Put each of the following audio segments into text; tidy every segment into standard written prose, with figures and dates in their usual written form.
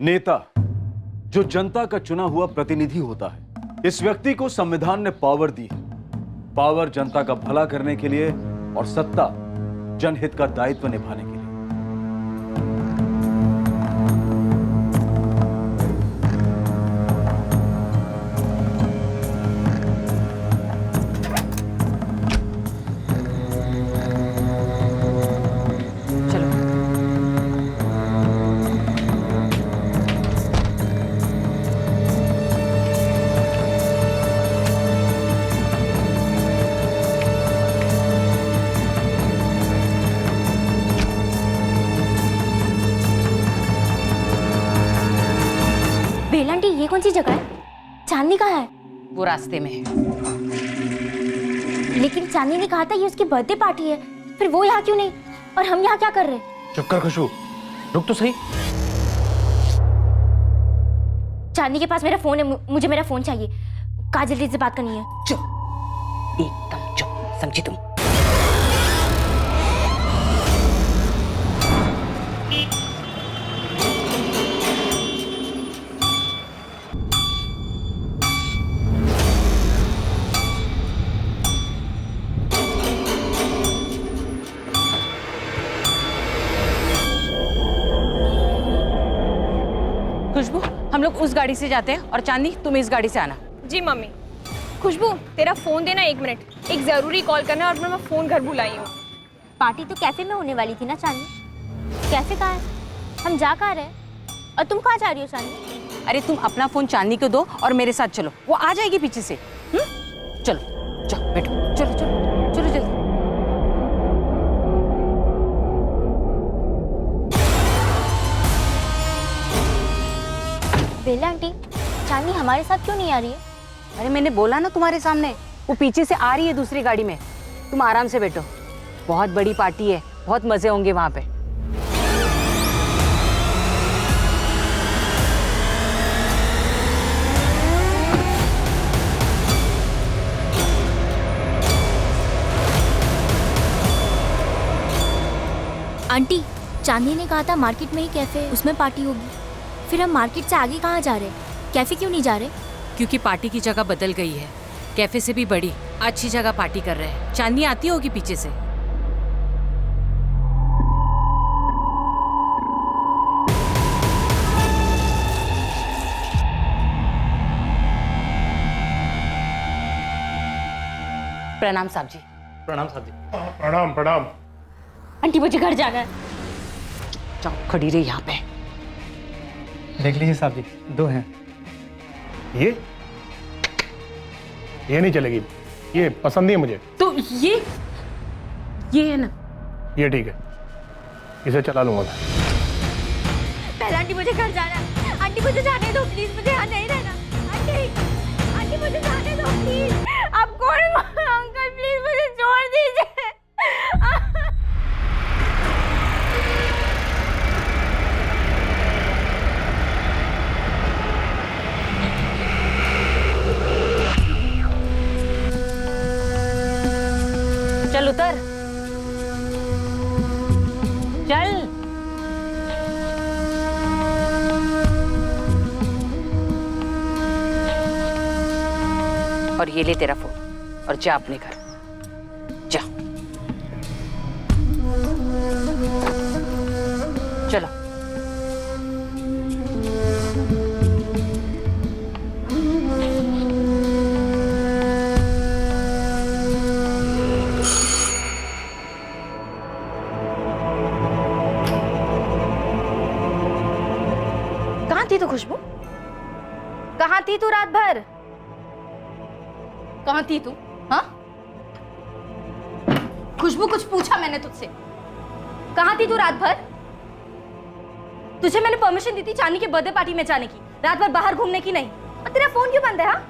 नेता जो जनता का चुना हुआ प्रतिनिधि होता है, इस व्यक्ति को संविधान ने पावर दी है। पावर जनता का भला करने के लिए और सत्ता जनहित का दायित्व निभाने के लिए। बेलांटी, ये कौन सी जगह है? चांदनी कहाँ है? वो रास्ते में है। लेकिन चांदनी ने कहा था ये उसकी बर्थडे पार्टी है, फिर वो यहाँ क्यों नहीं और हम यहाँ क्या कर रहे हैं? चुप कर खुशबू, रुक तो सही। चांदनी के पास मेरा फोन है, मुझे मेरा फोन चाहिए। काजल दीदी से बात करनी है। चुप, एकदम चुप, समझी तुम? खुशबू, हम लोग उस गाड़ी से जाते हैं और चांदनी तुम इस गाड़ी से आना। जी मम्मी। खुशबू, तेरा फोन देना 1 मिनट, एक जरूरी कॉल करना है और मैं फोन घर भुलाई हूँ। पार्टी तो कैफे में होने वाली थी ना चांदनी? कैफे कहाँ है? हम जा कहाँ रहे? और तुम कहाँ जा रही हो चांदनी? अरे तुम अपना फोन चांदनी को दो और मेरे साथ चलो, वो आ जाएगी पीछे से। चलो चलो बैठो, चलो चलो चलो जल्दी। बेला आंटी, चांदनी हमारे साथ क्यों नहीं आ रही है? अरे मैंने बोला ना तुम्हारे सामने, वो पीछे से आ रही है दूसरी गाड़ी में। तुम आराम से बैठो, बहुत बड़ी पार्टी है, बहुत मजे होंगे वहां पे। आंटी, चांदनी ने कहा था मार्केट में ही कैफे है, उसमें पार्टी होगी। फिर हम मार्केट से आगे कहाँ जा रहे? कैफे क्यों नहीं जा रहे? क्योंकि पार्टी की जगह बदल गई है, कैफे से भी बड़ी अच्छी जगह पार्टी कर रहे हैं। चांदनी आती होगी पीछे से। प्रणाम साहब जी। प्रणाम साहब जी। प्रणाम प्रणाम। आंटी, मुझे घर जाना है। जाओ, खड़ी रही यहाँ पे। देख लीजिए साहब जी, 2 हैं। ये नहीं चलेगी, ये पसंद नहीं है मुझे। तो ये है ना? ये ठीक है, इसे चला लूंगा मैं। पहले आंटी, मुझे घर जाना है। आंटी, मुझे जाने दो प्लीज, मुझे यहाँ नहीं रहना। आंटी, आंटी मुझे जाने दो प्लीज। आप कौन हो अंकल? प्लीज मुझे छोड़ दीजिए। चल उतर, चल। और ये ले तेरा फोन और जा अपने घर, जा। चलो। कहाँ थी तू खुशबू? कहाँ थी तू रात भर? कहाँ थी तू? हाँ खुशबू, कुछ पूछा मैंने तुझसे? कहाँ थी तू रात भर? तुझे मैंने परमिशन दी थी चांदनी के बर्थडे पार्टी में जाने की, रात भर बाहर घूमने की नहीं। और तेरा फोन क्यों बंद है? हाँ,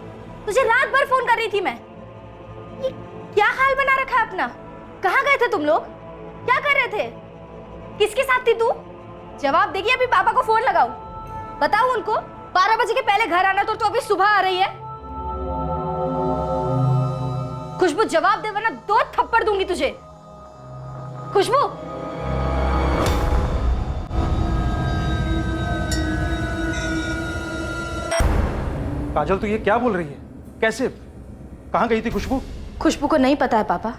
तुझे रात भर फोन कर रही थी मैं। ये क्या हाल बना रखा है अपना? कहाँ गए थे तुम लोग? क्या कर रहे थे? किसके साथ थी तू? जवाब देगी, अभी पापा को फोन लगाओ, बताओ उनको 12 बजे के पहले घर आना। तो अभी सुबह आ रही है। खुशबू, जवाब दे वरना 2 थप्पड़ दूंगी तुझे। खुशबू, काजल तू ये क्या बोल रही है? कैसे? कहाँ गई थी खुशबू? खुशबू को नहीं पता है पापा।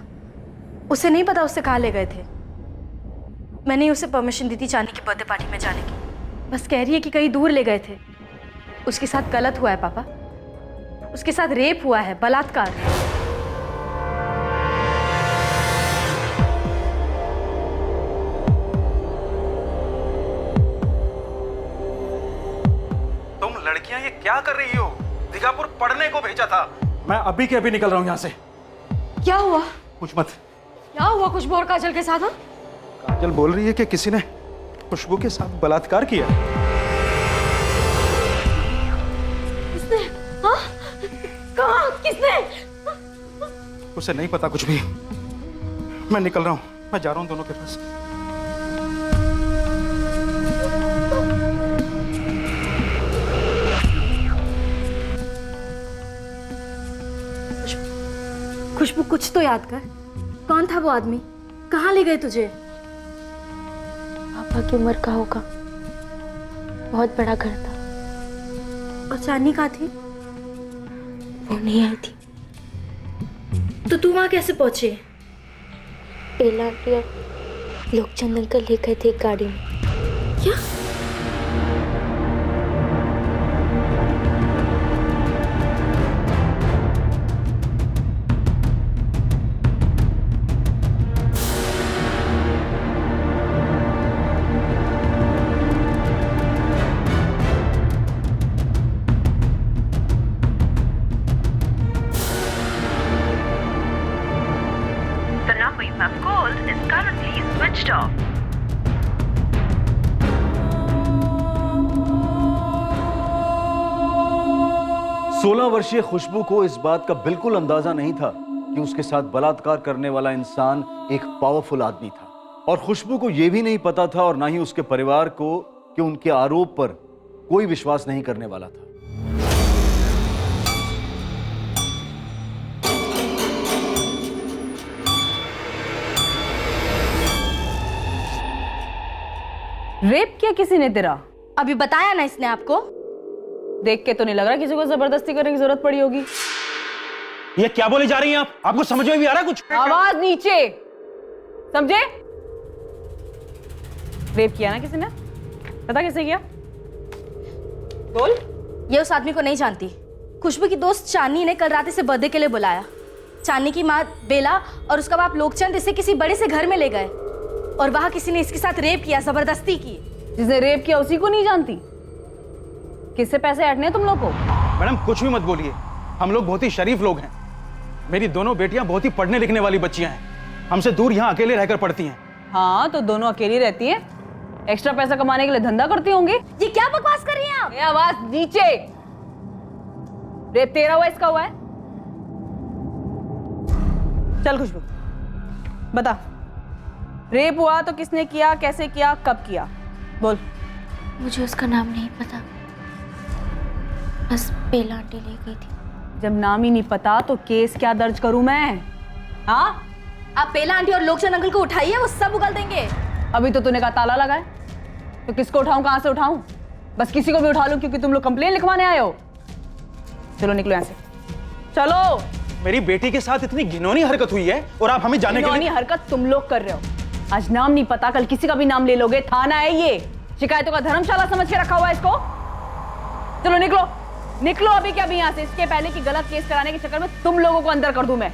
उसे नहीं पता उससे कहाँ ले गए थे। मैंने ही उसे परमिशन दी थी चांदी की बर्थडे पार्टी में जाने की। बस कह रही है कि कहीं दूर ले गए थे। उसके साथ गलत हुआ है पापा। उसके साथ रेप हुआ है, बलात्कार। तुम लड़कियां ये क्या कर रही हो? दिगापुर पढ़ने को भेजा था। मैं अभी के अभी निकल रहा हूँ यहाँ से। क्या हुआ? कुछ मत। क्या हुआ खुशबू और काजल के साथ? काजल बोल रही है कि किसी ने खुशबू के साथ बलात्कार किया। किसने? हाँ? कहाँ? किसने? उसे नहीं पता कुछ भी। मैं निकल रहा हूँ। मैं जा रहा हूँ दोनों के पास। खुशबू कुछ तो याद कर। कौन था वो आदमी? कहाँ ले गए तुझे? पापा की उम्र का होगा, बहुत बड़ा घर था। और चांदनी कहाँ थी? वो नहीं आई थी। तो तू वहाँ कैसे पहुंचे? बेला आंटी और लोकचंद अंकल ले गए थे एक गाड़ी में। क्या? The number you have called is currently switched off. सोलह वर्षीय खुशबू को इस बात का बिल्कुल अंदाजा नहीं था कि उसके साथ बलात्कार करने वाला इंसान एक पावरफुल आदमी था। और खुशबू को यह भी नहीं पता था, और ना ही उसके परिवार को, कि उनके आरोप पर कोई विश्वास नहीं करने वाला था। रेप किया किसी ने तेरा? अभी बताया ना इसने आपको। देख के तो नहीं लग रहा किसी को जबरदस्ती करने की जरूरत पड़ी होगी। ये क्या बोले जा रही हैं आप? आपको समझ में भी आ रहा है कुछ? आवाज नीचे, समझे? रेप किया ना किसी ने? पता कैसे किया? बोल। ये उस आदमी को नहीं जानती। खुशबू की दोस्त चांदनी ने कल रात इसे बर्थडे के लिए बुलाया। चांदनी की माँ बेला और उसका बाप लोकचंद इसे किसी बड़े से घर में ले गए और वहां किसी ने इसके साथ रेप किया, जबरदस्ती की। जिसने रेप किया उसी को नहीं जानती? किससे पैसे ऐंठने तुम लोग को? मैडम कुछ भी मत बोलिए। हम लोग बहुत ही शरीफ लोग हैं। मेरी दोनों बेटियां बहुत ही पढ़ने लिखने वाली बच्चियां हैं। हमसे दूर यहाँ अकेले रहकर पढ़ती हैं। हाँ, तो दोनों अकेली रहती हैं, एक्स्ट्रा पैसा कमाने के लिए धंधा करती होंगी। ये क्या बकवास कर रही हैं आप? आवाज नीचे। रेप तेरा हुआ, इसका हुआ है? चल खुशबू बता, रेप हुआ तो किसने किया, कैसे किया, कब किया? बोल। मुझे उसका नाम नहीं पता, बस बेला आंटी ले गई थी। जब नाम ही नहीं पता तो केस क्या दर्ज करूं मैं? हाँ, आप बेला आंटी और लोकचंद अंकल को उठाइए, वो सब उगल देंगे। अभी तो तूने कहा ताला लगा है, तो किसको उठाऊं, कहां से उठाऊं? बस किसी को भी उठा लूं क्योंकि तुम लोग कंप्लेन लिखवाने आए हो। चलो निकलो यहाँ से, चलो। मेरी बेटी के साथ इतनी घिनौनी हरकत हुई है और आप हमें जाने के लिए... हरकत तुम लोग कर रहे हो। आज नाम नहीं पता, कल किसी का भी नाम ले लोगे। थाना है ये, शिकायतों का धर्मशाला समझ के रखा हुआ है इसको। चलो निकलो, निकलो अभी के अभी यहाँ से। इसके पहले कि गलत केस कराने के चक्कर में तुम लोगों को अंदर कर दूं मैं।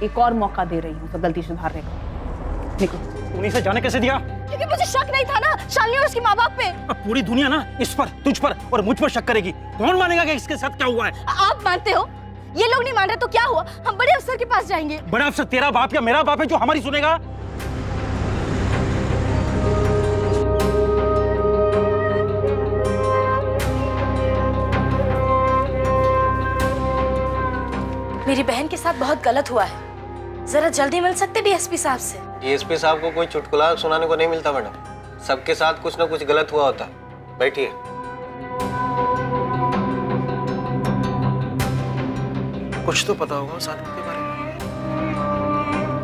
एक और मौका दे रही हूँ तो गलती सुधारने का। निकलो। उन्हीं से जाने कैसे दिया? क्योंकि मुझे शक नहीं था ना शालिनी और उसके माँ बाप पे। अब पूरी दुनिया ना इस पर, तुझ पर और मुझ पर शक करेगी। कौन मानेगा कि इसके साथ क्या हुआ है? आप मानते हो? ये लोग नहीं मान रहे तो क्या हुआ? हम बड़े अफसर के पास जाएंगे। बड़ा अफसर तेरा बाप या मेरा बाप है जो हमारी सुनेगा? मेरी बहन के साथ बहुत गलत हुआ है, जरा जल्दी मिल सकते डीएसपी साहब से? डीएसपी साहब को कोई चुटकुला सुनाने को नहीं मिलता मैडम। सबके साथ कुछ ना कुछ गलत हुआ होता है। बैठिए। कुछ तो पता होगा उस आदमी के बारे में।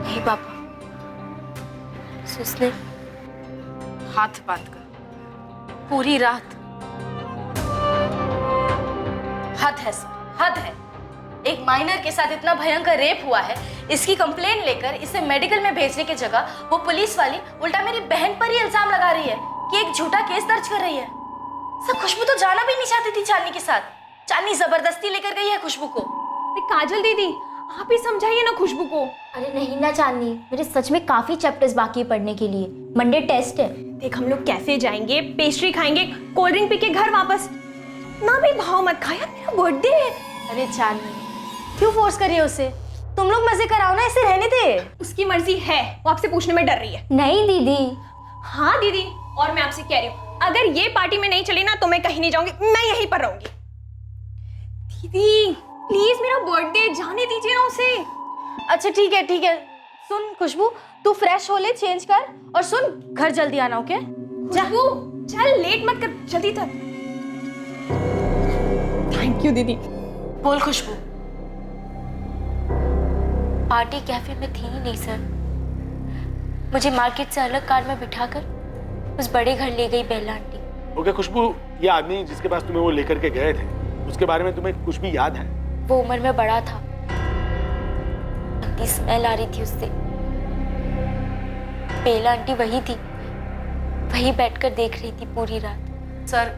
नहीं पापा, उसने हाथ बांध कर पूरी रात हद है सर, हद है। एक माइनर के साथ इतना भयंकर रेप हुआ है, इसकी कंप्लेंट लेकर इसे मेडिकल में भेजने की जगह वो पुलिस वाली उल्टा मेरी बहन पर ही इल्जाम लगा रही है कि एक झूठा केस दर्ज कर रही है। सर खुशबू तो जाना भी नहीं चाहती थी चांदनी के साथ, चांदनी जबरदस्ती लेकर गई है खुशबू को। काजल दीदी आप ही समझाइए ना खुशबू को। अरे नहीं ना चांदनी, मेरे सच में काफी चैप्टर्स बाकी है पढ़ने के लिए, मंडे टेस्ट है। देख हम लोग कैफे जाएंगे, पेस्ट्री खाएंगे, कोल्ड ड्रिंक पी के घर वापस। ना भी भाव मत खा यार, मेरा बर्थडे है। अरे चांदनी क्यों फोर्स कर रही है उसे? तुम लोग मजे कराओ ना, इसे रहने दे। उसकी मर्जी है, वो आपसे पूछने में डर रही है। नहीं दीदी। हाँ दीदी, और मैं आपसे कह रही हूँ अगर ये पार्टी में नहीं चली ना तो मैं कहीं नहीं जाऊंगी, मैं यहीं पर रहूंगी। दीदी प्लीज मेरा बर्थडे, जाने दीजिए ना उसे। अच्छा ठीक है ठीक है। सुन खुशबू, तू फ्रेश हो ले, चेंज कर, और सुन घर जल्दी आना, ओके? खुशबू चल, लेट मत कर, जल्दी तक। थैंक यू दीदी। बोल खुशबू। पार्टी कैफे में थी ही नहीं सर, मुझे मार्केट से अलग कार में बिठाकर उस बड़े घर ले गई बेला आंटी। ओके खुशबू, ये आदमी जिसके पास तुम्हें वो लेकर के गए थे, उसके बारे में तुम्हें कुछ भी याद है? वो उम्र में बड़ा था, गंदी स्मेल आ रही थी उससे। बेला आंटी वही थी, वही बैठकर देख रही थी पूरी रात। सर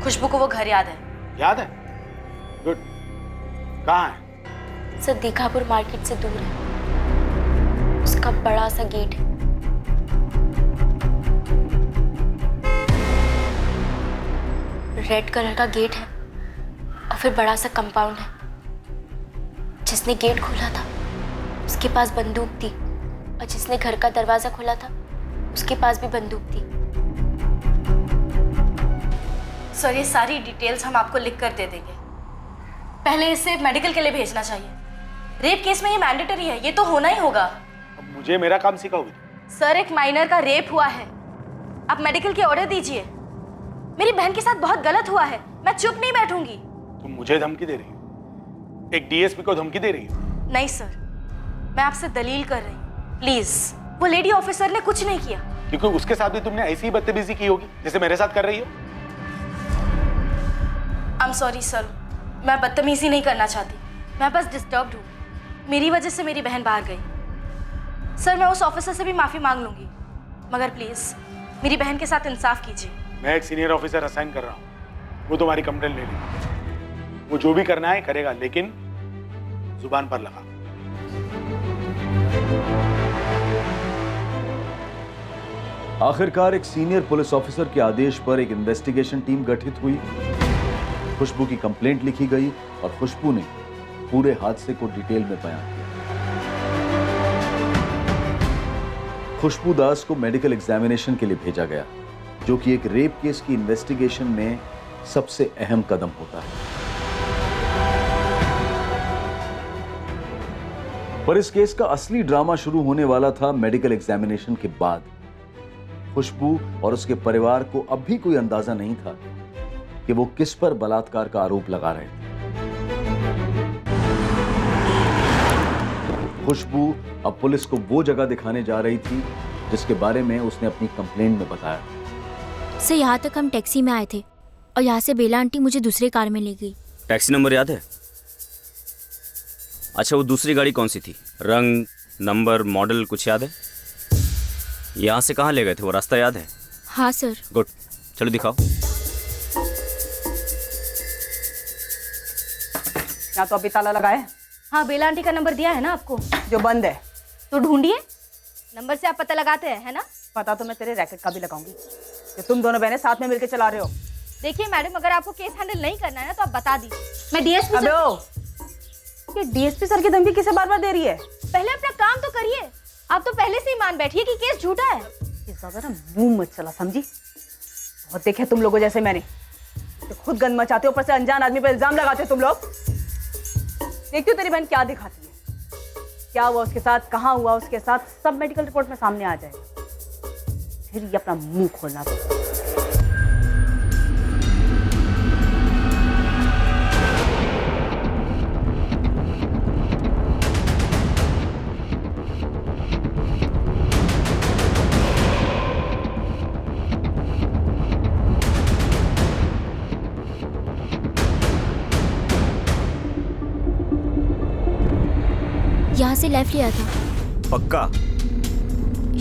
खुशबू को वो घर याद है। याद है? गुड। कहाँ है? सर दीघापुर मार्केट से दूर है, उसका बड़ा सा गेट है। रेड कलर का गेट है और फिर बड़ा सा कंपाउंड है। जिसने गेट खोला था उसके पास बंदूक थी, और जिसने घर का दरवाजा खोला था उसके पास भी बंदूक थी। सर ये सारी डिटेल्स हम आपको लिख कर दे देंगे, पहले इसे मेडिकल के लिए भेजना चाहिए। रेप केस में ये मैंडेटरी है, ये तो होना ही होगा। अब मुझे मेरा काम सिखाओगे? सर एक माइनर का रेप हुआ है, आप मेडिकल के ऑर्डर दीजिए। मेरी बहन के साथ बहुत गलत हुआ है, मैं चुप नहीं बैठूंगी। तुम मुझे धमकी दे रही हो? एक डीएसपी को धमकी दे रही हो? नहीं सर, मैं आपसे दलील कर रही हूँ, प्लीज। वो लेडी ऑफिसर ने कुछ नहीं किया। क्योंकि उसके साथ भी तुमने ऐसी ही बदतमीजी की होगी जैसे मेरे साथ कर रही हो। आई एम सॉरी सर, मैं बदतमीजी नहीं करना चाहती, मैं बस डिस्टर्ब्ड हूँ। मेरी वजह से मेरी बहन बाहर गई। सर मैं उस ऑफिसर से भी माफी मांग लूंगी, मगर प्लीज मेरी बहन के साथ इंसाफ कीजिए। मैं एक सीनियर ऑफिसर असाइन कर रहा हूँ, वो तुम्हारी कंप्लेंट ले लेगा। वो जो भी करना है करेगा, लेकिन जुबान पर लगा। आखिरकार एक सीनियर पुलिस ऑफिसर के आदेश पर एक इन्वेस्टिगेशन टीम गठित हुई। खुशबू की कंप्लेंट लिखी गई और खुशबू ने पूरे हादसे को डिटेल में बयान किया। खुशबू दास को मेडिकल एग्जामिनेशन के लिए भेजा गया, जो कि एक रेप केस की इन्वेस्टिगेशन में सबसे अहम कदम होता है। पर इस केस का असली ड्रामा शुरू होने वाला था मेडिकल एग्जामिनेशन के बाद। खुशबू और उसके परिवार को अब भी कोई अंदाजा नहीं था कि वो किस पर बलात्कार का आरोप लगा रहे थे। खुशबू अब पुलिस को वो जगह दिखाने जा रही थी जिसके बारे में उसने अपनी कंप्लेंट में बताया। सर यहाँ तक हम टैक्सी में आए थे और यहाँ से बेला आंटी मुझे दूसरे कार में ले गई। टैक्सी नंबर याद है? अच्छा, वो दूसरी गाड़ी कौन सी थी? रंग, नंबर, मॉडल कुछ याद है? यहाँ से कहाँ ले गए थे, वो रास्ता याद है? हाँ सर। गुड, चलो दिखाओ। क्या तो अभी ताला लगा है? हाँ बेला आंटी का नंबर दिया है ना आपको, जो बंद है। तो ढूंढिए, नंबर से आप पता लगाते हैं, है ना? पता तो मैं तेरे रैकेट का भी लगाऊंगी कि तुम दोनों बहनें साथ में मिलकर चला रहे हो। देखिए मैडम, अगर आपको केस हैंडल नहीं करना है ना तो आप बता दीजिए। मैं डीएसपी अबे ओ, ये डीएसपी सर की धमकी किसे बार बार दे रही है? पहले अपना काम तो करिए। आप तो पहले से ही मान बैठिए कि केस झूठा है। इस बार ना मुंह मत चला, समझी? बहुत देखे तुम लोगों जैसे मैंने, तो खुद गंद मचाते हो, ऊपर से अनजान आदमी पर इल्जाम लगाते हो तुम लोग। देखती हो तेरी बहन क्या दिखाती है, क्या हुआ उसके साथ, कहाँ हुआ उसके साथ, सब मेडिकल रिपोर्ट में सामने आ जाएगा। फिर ये अपना मुंह खोलना पड़ेगा। से लेफ्ट लिया था पक्का?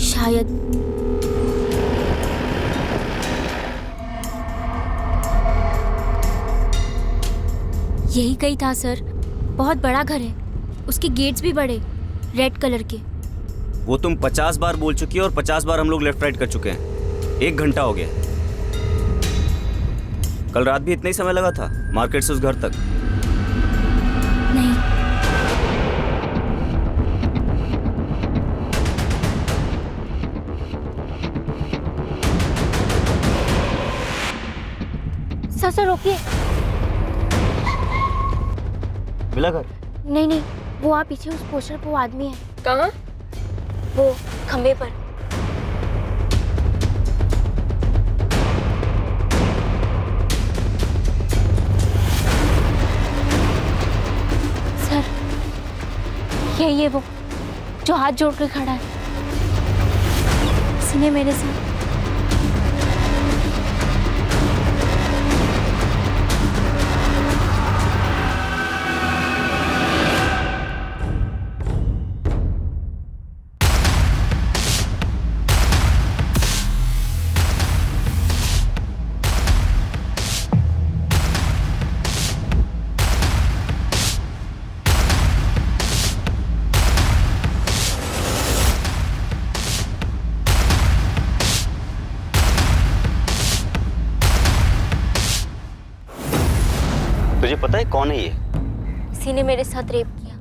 शायद। यही कहीं था सर। बहुत बड़ा घर है, उसके गेट्स भी बड़े, रेड कलर के। वो तुम 50 बार बोल चुकी है और 50 बार हम लोग लेफ्ट राइट कर चुके हैं। 1 घंटा हो गया। कल रात भी इतना ही समय लगा था मार्केट से उस घर तक? नहीं, सर रोकिए। मिला घर? नहीं नहीं, वो आप पीछे उस पोस्टर पर वो आदमी है। कहाँ? वो खंबे पर। सर यही है वो जो हाथ जोड़ कर खड़ा है। इसने मेरे साथ। तुझे पता है कौन है ये? किसी ने मेरे साथ रेप किया।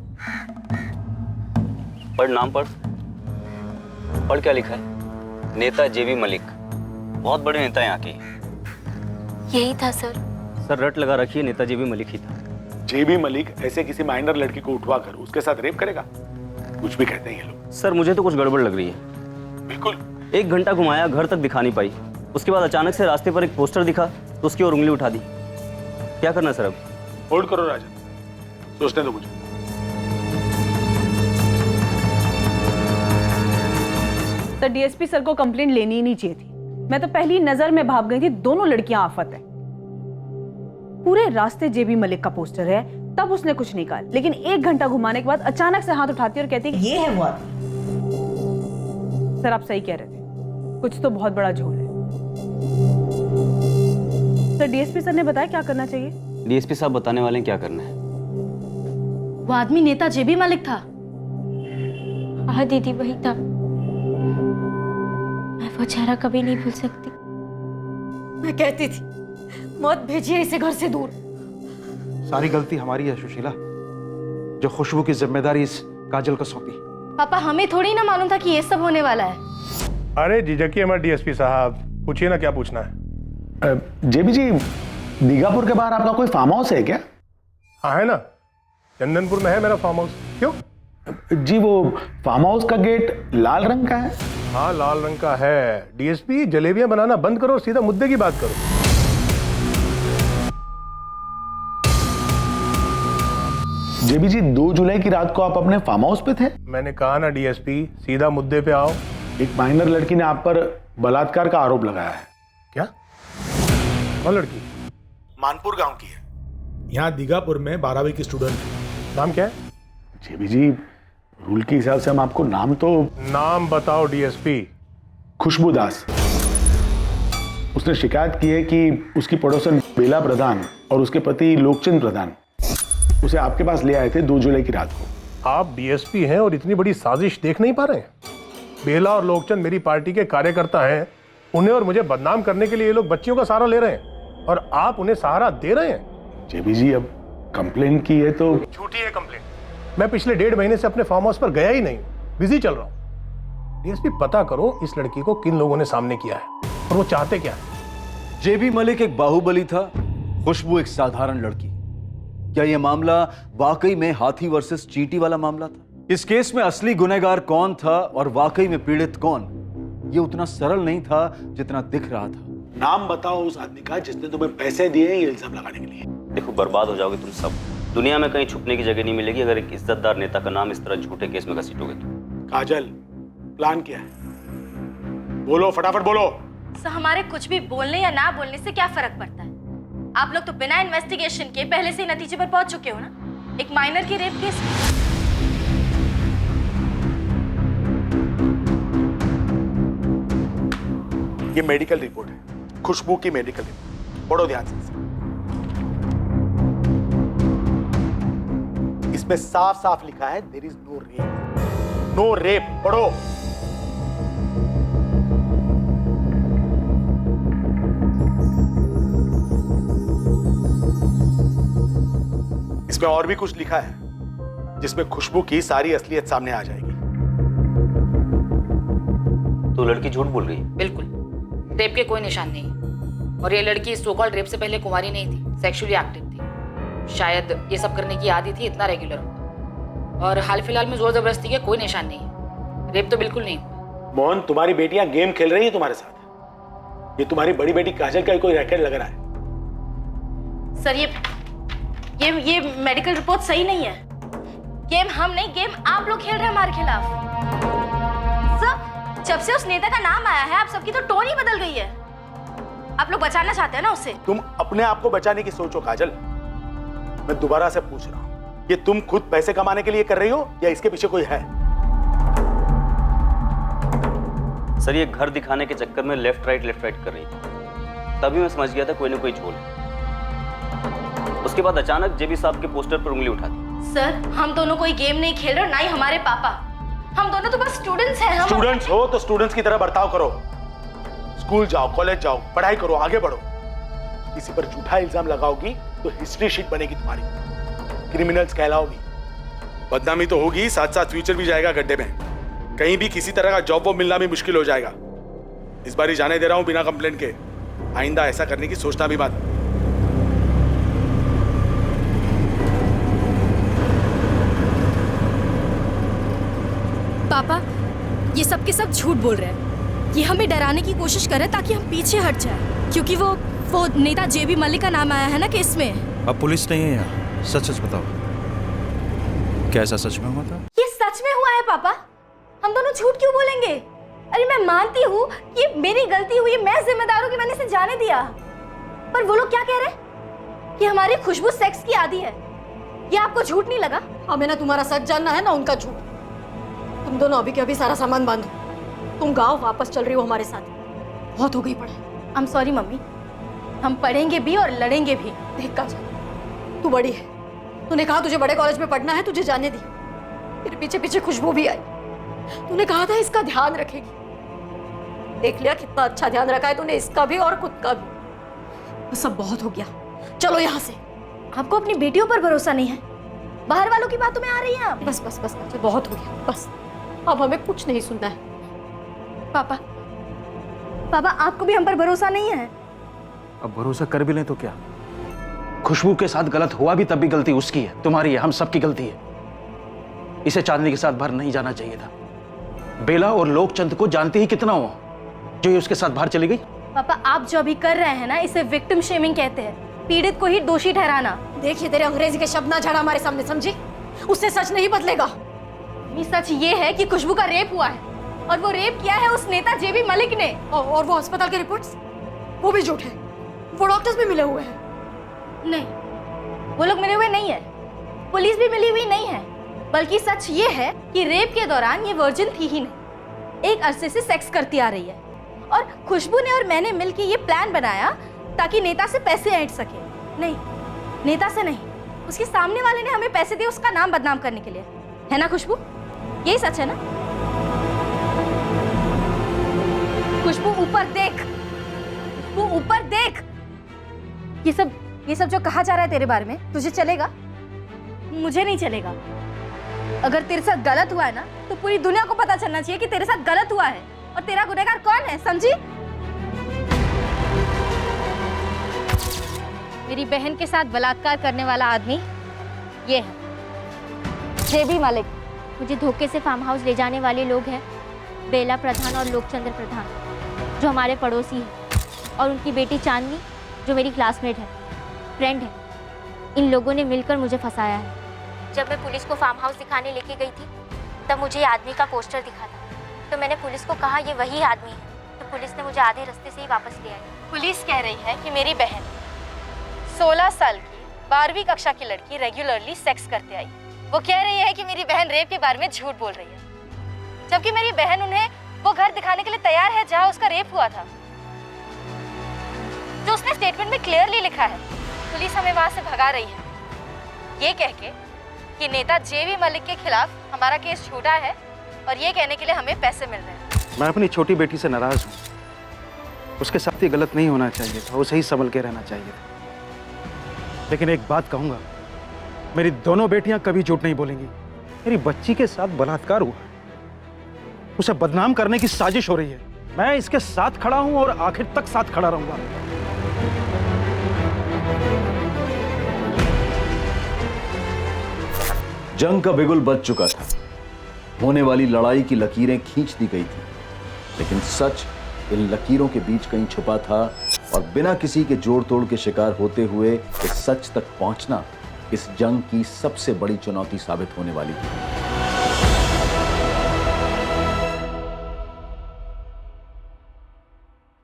पढ़, नाम पढ़। पढ़ क्या लिखा है? नेता जेबी मलिक। बहुत बड़े नेता यहाँ के। यही था सर। सर रट लगा रखिए, नेता जेबी मलिक ही था। जेबी मलिक ऐसे किसी माइनर लड़की को उठवा कर उसके साथ रेप करेगा? कुछ भी कहते हैं ये लोग। सर मुझे तो कुछ गड़बड़ लग रही है। बिल्कुल। 1 घंटा घुमाया, घर तक दिखा नहीं पाई। उसके बाद अचानक से रास्ते पर एक पोस्टर दिखा तो उसकी ओर उंगली उठा दी। क्या करना है सर अब? होल्ड करो राजन, सोचने दो मुझे। सर डीएसपी सर को कंप्लेंट लेनी ही नहीं चाहिए थी। मैं तो पहली नजर में भाग गई थी, दोनों लड़कियां आफत है। पूरे रास्ते जेबी मलिक का पोस्टर है, तब उसने कुछ नहीं कहा, लेकिन 1 घंटा घुमाने के बाद अचानक से हाथ उठाती और कहती ये है वो आदमी। सर आप सही कह रहे थे, कुछ तो बहुत बड़ा झोल है। सर डीएसपी सर ने बताया क्या करना चाहिए? डीएसपी साहब बताने वाले हैं क्या करना है। वो आदमी नेता जेबी मलिक था। हाँ दीदी वही था। मैं वो चेहरा कभी नहीं भूल सकती। मैं कहती थी मत भेजिए इसे घर से दूर। सारी गलती हमारी है सुशीला, जो खुशबू की जिम्मेदारी इस काजल को सौंपी। पापा हमें थोड़ी ना मालूम था कि ये सब होने वाला है। अरे झिझकिए मत डीएसपी साहब, पूछिए ना क्या पूछना है। जेबी जी, दीघापुर के बाहर आपका कोई फार्म हाउस है क्या? हाँ है ना, चंदनपुर में है मेरा फार्म हाउस। क्यों? जी वो फार्म हाउस का गेट लाल रंग का है। हाँ लाल रंग का है। डीएसपी जलेबियां बनाना बंद करो और सीधा मुद्दे की बात करो। जेबी जी 2 जुलाई की रात को आप अपने फार्म हाउस पे थे। मैंने कहा ना डीएसपी, सीधा मुद्दे पे आओ। एक माइनर लड़की ने आप पर बलात्कार का आरोप लगाया है। क्या? कौन लड़की? मानपुर गांव की है, यहाँ दीघापुर में 12वीं की स्टूडेंट है। नाम क्या है? जेबी जी रूल के हिसाब से हम आपको नाम तो। नाम बताओ डीएसपी। खुशबू दास। उसने शिकायत की है कि उसकी पड़ोसन बेला प्रधान और उसके पति लोकचंद प्रधान उसे आपके पास ले आए थे 2 जुलाई की रात को। आप डीएसपी हैं और इतनी बड़ी साजिश देख नहीं पा रहे हैं? बेला और लोकचंद मेरी पार्टी के कार्यकर्ता हैं। उन्हें और मुझे बदनाम करने के लिए ये लोग बच्चियों का सहारा ले रहे हैं और आप उन्हें सहारा दे रहे हैं। जेबी जी अब कंप्लेन की है तो। झूठी है कंप्लेन। मैं पिछले 1.5 महीने से अपने फार्म हाउस पर गया ही नहीं, बिजी चल रहा हूं। डीएसपी पता करो इस लड़की को किन लोगों ने सामने किया है और वो चाहते क्या है। जेबी मलिक एक बाहुबली था, खुशबू एक साधारण लड़की। क्या यह मामला वाकई में हाथी वर्सेस चींटी वाला मामला था? इस केस में असली गुनहगार कौन था और वाकई में पीड़ित कौन, यह उतना सरल नहीं था जितना दिख रहा था। नाम बताओ उस आदमी का जिसने तुम्हें पैसे दिए ये इल्जाम लगाने के लिए। देखो बर्बाद हो जाओगे तुम सब। दुनिया में कहीं छुपने की जगह नहीं मिलेगी अगर एक इज्जतदार नेता का नाम इस तरह झूठे केस में घसीटोगे तो। काजल, प्लान क्या है? बोलो, फटाफट बोलो। सर हमारे कुछ भी बोलने या ना बोलने से क्या फर्क पड़ता है? आप लोग तो बिना इन्वेस्टिगेशन के पहले से ही नतीजे पर पहुंच चुके हो ना। एक माइनर के रेप केस। ये मेडिकल रिपोर्ट है, खुशबू की मेडिकल रिपोर्ट। पढ़ो ध्यान से। इसमें साफ साफ लिखा है there is no rape. No rape, पढ़ो। इसमें और भी कुछ लिखा है जिसमें खुशबू की सारी असलियत सामने आ जाएगी। तो लड़की झूठ बोल रही है? बिल्कुल, रेप के कोई निशान नहीं। और ये लड़की सो कॉल्ड रेप से पहले कुंवारी नहीं थी, सेक्सुअली एक्टिव थी। शायद ये सब करने की आदत थी, इतना रेगुलर होगा। और हाल फिलहाल में जोर जबरदस्ती के कोई निशान नहीं है। रेप तो बिल्कुल नहीं हुआ। मोहन, तुम्हारी बेटियां गेम खेल रही है तुम्हारे साथ। ये तुम्हारी बड़ी बेटी काजल का कोई रैकेट लग रहा है। सर ये मेडिकल रिपोर्ट सही नहीं है। गेम हम नहीं, गेम आप लोग खेल रहे हैं हमारे खिलाफ। सर, जब से उस नेता का नाम आया है आप सबकी तो टोन ही बदल गई है। आप लोग बचाना चाहते हैं ना उससे। तुम अपने आप को बचाने की सोचो काजल। मैं दोबारा से पूछ रहा हूं, ये तुम खुद पैसे कमाने के लिए कर रही हो या इसके पीछे कोई है? सर, ये घर दिखाने के चक्कर में लेफ्ट राइट कर रही थी, तभी मैं समझ गया था कोई ना कोई झोल। उसके बाद अचानक जेबी साहब के पोस्टर पर उंगली उठा दी। सर, हम दोनों कोई गेम नहीं खेल रहे, ना ही हमारे पापा। हम दोनों तो बस स्टूडेंट्स हैं। स्टूडेंट्स हो तो स्टूडेंट्स की तरह बर्ताव करो। स्कूल जाओ, कॉलेज जाओ, पढ़ाई करो, आगे बढ़ो। किसी पर झूठा इल्जाम लगाओगी तो हिस्ट्री शीट बनेगी तुम्हारी, क्रिमिनल्स कहलाओगी। बदनामी तो होगी, साथ साथ फ्यूचर भी जाएगा गड्ढे में। कहीं भी किसी तरह का जॉब वॉब मिलना भी मुश्किल हो जाएगा। इस बार ही जाने दे रहा हूं बिना कंप्लेंट के। आइंदा ऐसा करने की सोचना भी मत। पापा, ये सब के सब झूठ बोल रहे हैं। ये हमें डराने की कोशिश कर रहे हैं ताकि हम पीछे हट जाए, क्योंकि वो नेता जेबी मलिक का नाम आया है ना केस में। अब पुलिस नहीं है यहाँ, सच सच बताओ, क्या ऐसा सच में हुआ था? ये सच में हुआ है पापा। हम दोनों झूठ क्यों बोलेंगे? अरे मैं मानती हूँ कि मेरी गलती हुई, मैं जिम्मेदार हूँ कि मैंने इसे जाने दिया। पर वो लोग क्या कह रहे हैं कि हमारी खुशबू सेक्स की आदी है। ये आपको झूठ नहीं लगा? हमें ना तुम्हारा सच जानना है ना उनका झूठ। तुम दोनों अभी के अभी सारा सामान बांधो, तुम गांव वापस चल रही हो हमारे साथ। बहुत हो गई पढ़ाई। आई एम सॉरी मम्मी, हम पढ़ेंगे भी और लड़ेंगे भी। देख काजल, तू बड़ी है, तूने कहा तुझे बड़े कॉलेज में पढ़ना है, तुझे जाने दी। फिर पीछे पीछे खुशबू भी आई, तूने कहा था इसका ध्यान रखेगी। देख लिया कितना अच्छा ध्यान रखा है तूने, इसका भी और खुद का भी। सब बहुत हो गया, चलो यहाँ से। आपको अपनी बेटियों पर भरोसा नहीं है? बाहर वालों की बातों में आ रही हैं आप। बस बस बस काजल, बहुत हो गया, बस अब हमें कुछ नहीं सुनना है। पापा आपको भी हम पर भरोसा नहीं है? अब भरोसा कर भी लें तो क्या? खुशबू के साथ गलत हुआ भी तब भी गलती उसकी है, तुम्हारी है, हम सबकी गलती है। इसे चांदनी के साथ बाहर नहीं जाना चाहिए था। बेला और लोकचंद को जानते ही कितना हो जो ये उसके साथ बाहर चली गई। पापा, आप जो अभी कर रहे हैं ना, इसे विक्टिम शेमिंग कहते हैं, पीड़ित को ही दोषी ठहराना। देखिए तेरे अंग्रेजी के शब्द ना झाड़ा हमारे सामने, समझी? उससे सच नहीं बदलेगा। सच ये है कि खुशबू का रेप हुआ है, और वो रेप किया है उस नेता जेबी मलिक ने। और वो अस्पताल के रिपोर्ट्स, वो भी झूठ है। वो डॉक्टर्स भी मिले हुए हैं। नहीं, वो लोग मिले हुए नहीं है, पुलिस भी मिली हुई नहीं है। बल्कि सच ये है कि रेप के दौरान ये वर्जिन थी ही नहीं, एक अरसे से सेक्स करती आ रही है। और खुशबू ने और मैंने मिलकर ये प्लान बनाया ताकि नेता से पैसे ऐंठ सके। नहीं, नेता से नहीं, उसके सामने वाले ने हमें पैसे दिए उसका नाम बदनाम करने के लिए, है ना खुशबू? यही सच है ना? खुशबू ऊपर देख, खुशबू ऊपर देख। ये सब जो कहा जा रहा है तेरे बारे में, तुझे चलेगा? मुझे नहीं चलेगा। अगर तेरे साथ गलत हुआ है ना, तो पूरी दुनिया को पता चलना चाहिए कि तेरे साथ गलत हुआ है, और तेरा गुनहगार कौन है, समझी? मेरी बहन के साथ बलात्कार करने वाला आदमी ये है, जेबी मलिक। मुझे धोखे से फार्म हाउस ले जाने वाले लोग हैं बेला प्रधान और लोकचंद्र प्रधान, जो हमारे पड़ोसी हैं, और उनकी बेटी चांदनी, जो मेरी क्लासमेट है, फ्रेंड है। इन लोगों ने मिलकर मुझे फंसाया है। जब मैं पुलिस को फार्म हाउस दिखाने लेके गई थी, तब मुझे आदमी का पोस्टर दिखा था, तो मैंने पुलिस को कहा ये वही आदमी है, तो पुलिस ने मुझे आधे रास्ते से ही वापस ले आई। पुलिस कह रही है कि मेरी बहन 16 साल की 12वीं कक्षा की लड़की रेगुलरली सेक्स करते आई। वो कह रही है कि मेरी बहन रेप के बारे में झूठ बोल रही है, जबकि मेरी बहन उन्हें वो घर दिखाने के लिए तैयार है जहां उसका रेप हुआ था। जो उसने स्टेटमेंट में क्लियरली लिखा है। पुलिस हमें वहां से भगा रही है, ये कह के कि नेता जेबी मलिक के खिलाफ हमारा केस छूटा है, और ये कहने के लिए हमें पैसे मिल रहे हैं। मैं अपनी छोटी बेटी से नाराज हूँ। उसके साथ ये गलत नहीं होना चाहिए था, उसे ही संभल के रहना चाहिए था। लेकिन एक बात कहूंगा, मेरी दोनों बेटियां कभी झूठ नहीं बोलेंगी। मेरी बच्ची के साथ बलात्कार हुआ, उसे बदनाम करने की साजिश हो रही है। मैं इसके साथ खड़ा हूं और आखिर तक साथ खड़ा रहूंगा। जंग का बिगुल बज चुका था, होने वाली लड़ाई की लकीरें खींच दी गई थी, लेकिन सच इन लकीरों के बीच कहीं छुपा था, और बिना किसी के जोड़ तोड़ के शिकार होते हुए इस सच तक पहुंचना इस जंग की सबसे बड़ी चुनौती साबित होने वाली थी।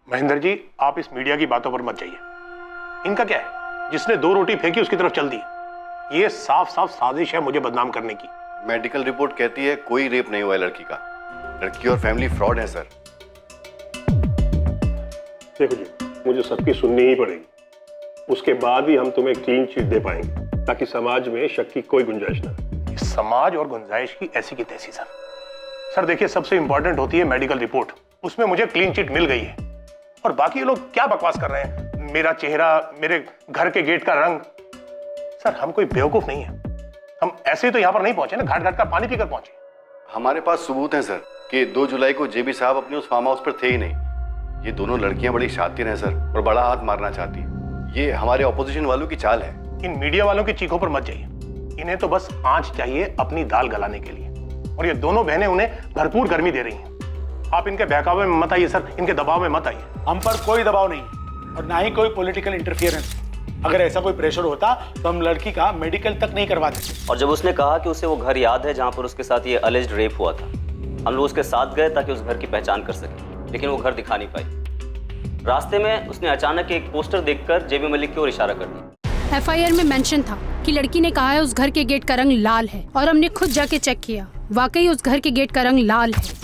महेंद्र जी, आप इस मीडिया की बातों पर मत जाइए। इनका क्या है, जिसने 2 रोटी फेंकी उसकी तरफ चल दी। ये साफ साफ साजिश है मुझे बदनाम करने की। मेडिकल रिपोर्ट कहती है कोई रेप नहीं हुआ है लड़की का। लड़की और फैमिली फ्रॉड है सर। देखो जी, मुझे सबकी सुननी ही पड़ेगी, उसके बाद ही हम तुम्हें क्लीन चिट दे पाएंगे, ताकि समाज में शक की कोई गुंजाइश ना। इस समाज और गुंजाइश की ऐसी की तैसी सर देखिए, सबसे इंपॉर्टेंट होती है मेडिकल रिपोर्ट। उसमें मुझे क्लीन चिट मिल गई है, और बाकी ये लोग क्या बकवास कर रहे हैं, मेरा चेहरा, मेरे घर के गेट का रंग। सर हम कोई बेवकूफ नहीं है, हम ऐसे तो यहाँ पर नहीं पहुंचे ना, घाट घाट का पानी पीकर पहुंचे। हमारे पास सबूत हैं सर कि 2 जुलाई को जेबी साहब अपने उस फार्म हाउस पर थे ही नहीं। ये दोनों लड़कियां बड़ी शातिर हैं सर, और बड़ा हाथ मारना चाहती है। ये हमारे ऑपोजिशन वालों की चाल है। इन मीडिया वालों की चीखों पर मत जाइए, इन्हें तो बस आंच चाहिए अपनी दाल गलाने के लिए, और ये दोनों बहनें उन्हें भरपूर गर्मी दे रही हैं। आप इनके बहकावे में मत आइए सर, इनके दबाव में मत आइए। हम पर कोई दबाव नहीं, और ना ही कोई पॉलिटिकल इंटरफियरेंस। अगर ऐसा कोई प्रेशर होता तो हम लड़की का मेडिकल तक नहीं करवाते। और जब उसने कहा कि उसे वो घर याद है जहां पर उसके साथ ये अलेज्ड रेप हुआ था, हम लोग उसके साथ गए ताकि उस घर की पहचान कर सके, लेकिन वो घर दिखा नहीं पाई। रास्ते में उसने अचानक एक पोस्टर देखकर जेबी मलिक की ओर इशारा कर दिया। FIR में मेंशन था कि लड़की ने कहा है उस घर के गेट का रंग लाल है, और हमने खुद जाके चेक किया, वाकई उस घर के गेट का रंग लाल है।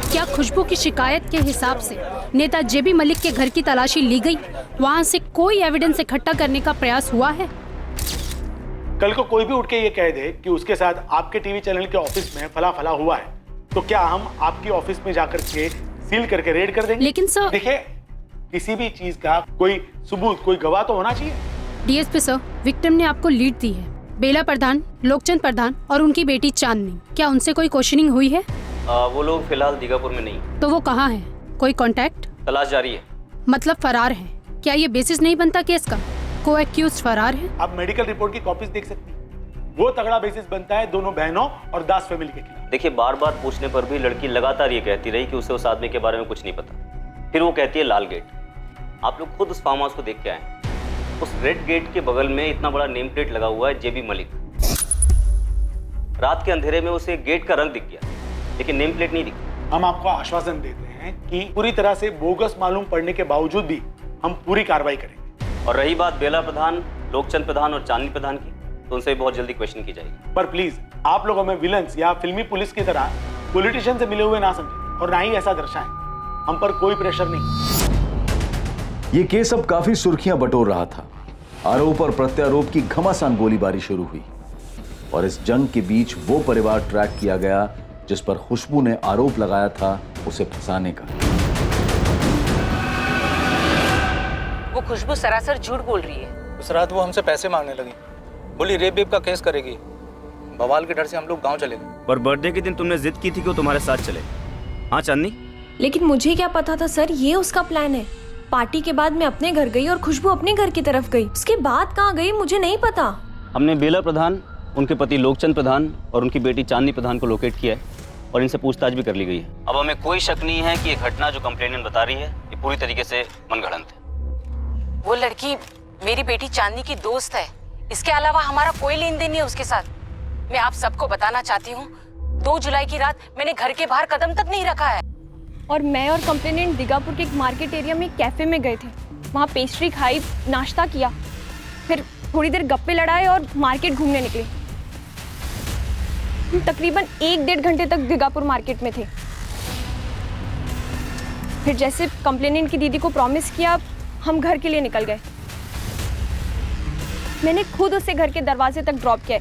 क्या खुशबू की शिकायत के हिसाब से नेता जेबी मलिक के घर की तलाशी ली गई? वहाँ से कोई एविडेंस इकट्ठा करने का प्रयास हुआ है? कल को कोई भी उठ के ये कह दे कि उसके साथ आपके टीवी चैनल के ऑफिस में फला फला हुआ है, तो क्या हम आपकी ऑफिस में जाकर के सील करके रेड कर देंगे? लेकिन सर देखिए, किसी भी चीज का कोई सबूत, कोई गवाह तो होना चाहिए। DSP सर, विक्टिम ने आपको लीड दी है, बेला प्रधान, लोकचंद प्रधान और उनकी बेटी चांदनी। क्या उनसे कोई क्वेश्चनिंग हुई है? वो लोग फिलहाल दीगापुर में नहीं। तो वो कहाँ है? कोई कांटेक्ट? तलाश जारी है। मतलब फरार है? क्या ये बेसिस नहीं बनता केस का? को एक्यूज्ड फरार है? आप मेडिकल रिपोर्ट की कॉपीज देख सकते हैं, वो तगड़ा बेसिस बनता है दोनों बहनों और दास फैमिली के खिलाफ। देखिए, बार बार पूछने पर भी लड़की लगातार ये कहती रही कि उसे उस आदमी के बारे में कुछ नहीं पता। फिर वो कहती है लाल गेट। आप लोग खुद उस फार्म हाउस को देख के आए। उस रेड गेट के बगल में इतना बड़ा नेम प्लेट लगा हुआ है जेबी मलिक। रात के अंधेरे में उसे गेट का रंग दिख गया, लेकिन नेम प्लेट नहीं दिखी। हम आपको आश्वासन देते हैं कि पूरी तरह से बोगस मालूम पड़ने के बावजूद भी हम पूरी कार्रवाई करेंगे। और रही बात बेला प्रधान, लोकचंद प्रधान और चांदनी प्रधान की, तो उनसे बहुत जल्दी क्वेश्चन की जाएगी। पर प्लीज आप लोग हमें विलन्स या फिल्मी पुलिस की तरह पॉलिटिशियन से मिले हुए ना समझें, और ना ही ऐसा दर्शाएं। हम पर कोई प्रेशर नहीं। ये केस अब काफी सुर्खियां बटोर रहा था। आरोप और प्रत्यारोप की घमासान गोलीबारी शुरू हुई, और इस जंग के बीच वो परिवार ट्रैक किया गया जिस पर खुशबू ने आरोप लगाया था उसे फंसाने का। वो खुशबू सरासर झूठ बोल रही है। उस रात वो हमसे पैसे मांगने लगी, बोली रेप वेप का केस करेगी। बवाल के डर से हम लोग गांव चले गए। पर बर्थडे के दिन तुमने जिद की थी कि वो तुम्हारे साथ चले। हाँ चांदनी? लेकिन मुझे क्या पता था सर, ये उसका प्लान है। पार्टी के बाद मैं अपने घर गई और खुशबू अपने घर की तरफ गई। उसके बाद कहाँ गई मुझे नहीं पता। हमने बेला प्रधान, उनके पति लोकचंद प्रधान और उनकी बेटी चांदनी प्रधान को लोकेट किया है, और इनसे पूछताछ भी कर ली गई है। अब हमें कोई शक नहीं है कि ये घटना जो कंप्लेनेंट बता रही है ये पूरी तरीके से मनगढ़ंत है। वो लड़की मेरी बेटी चांदनी की दोस्त है, इसके अलावा हमारा कोई लेन देन नहीं है उसके साथ। मैं आप सबको बताना चाहती हूँ, 2 जुलाई की रात मैंने घर के बाहर कदम तक नहीं रखा है। और मैं और कंप्लेनेंट दीगापुर के एक मार्केट एरिया में कैफे में गए थे, वहाँ पेस्ट्री खाई, नाश्ता किया, फिर थोड़ी देर गप्पे लड़ाए और मार्केट घूमने निकले। हम तकरीबन 1-1.5 घंटे तक दीगापुर मार्केट में थे। फिर जैसे कंप्लेनेंट की दीदी को प्रॉमिस किया, हम घर के लिए निकल गए। मैंने खुद उसे घर के दरवाजे तक ड्रॉप किया।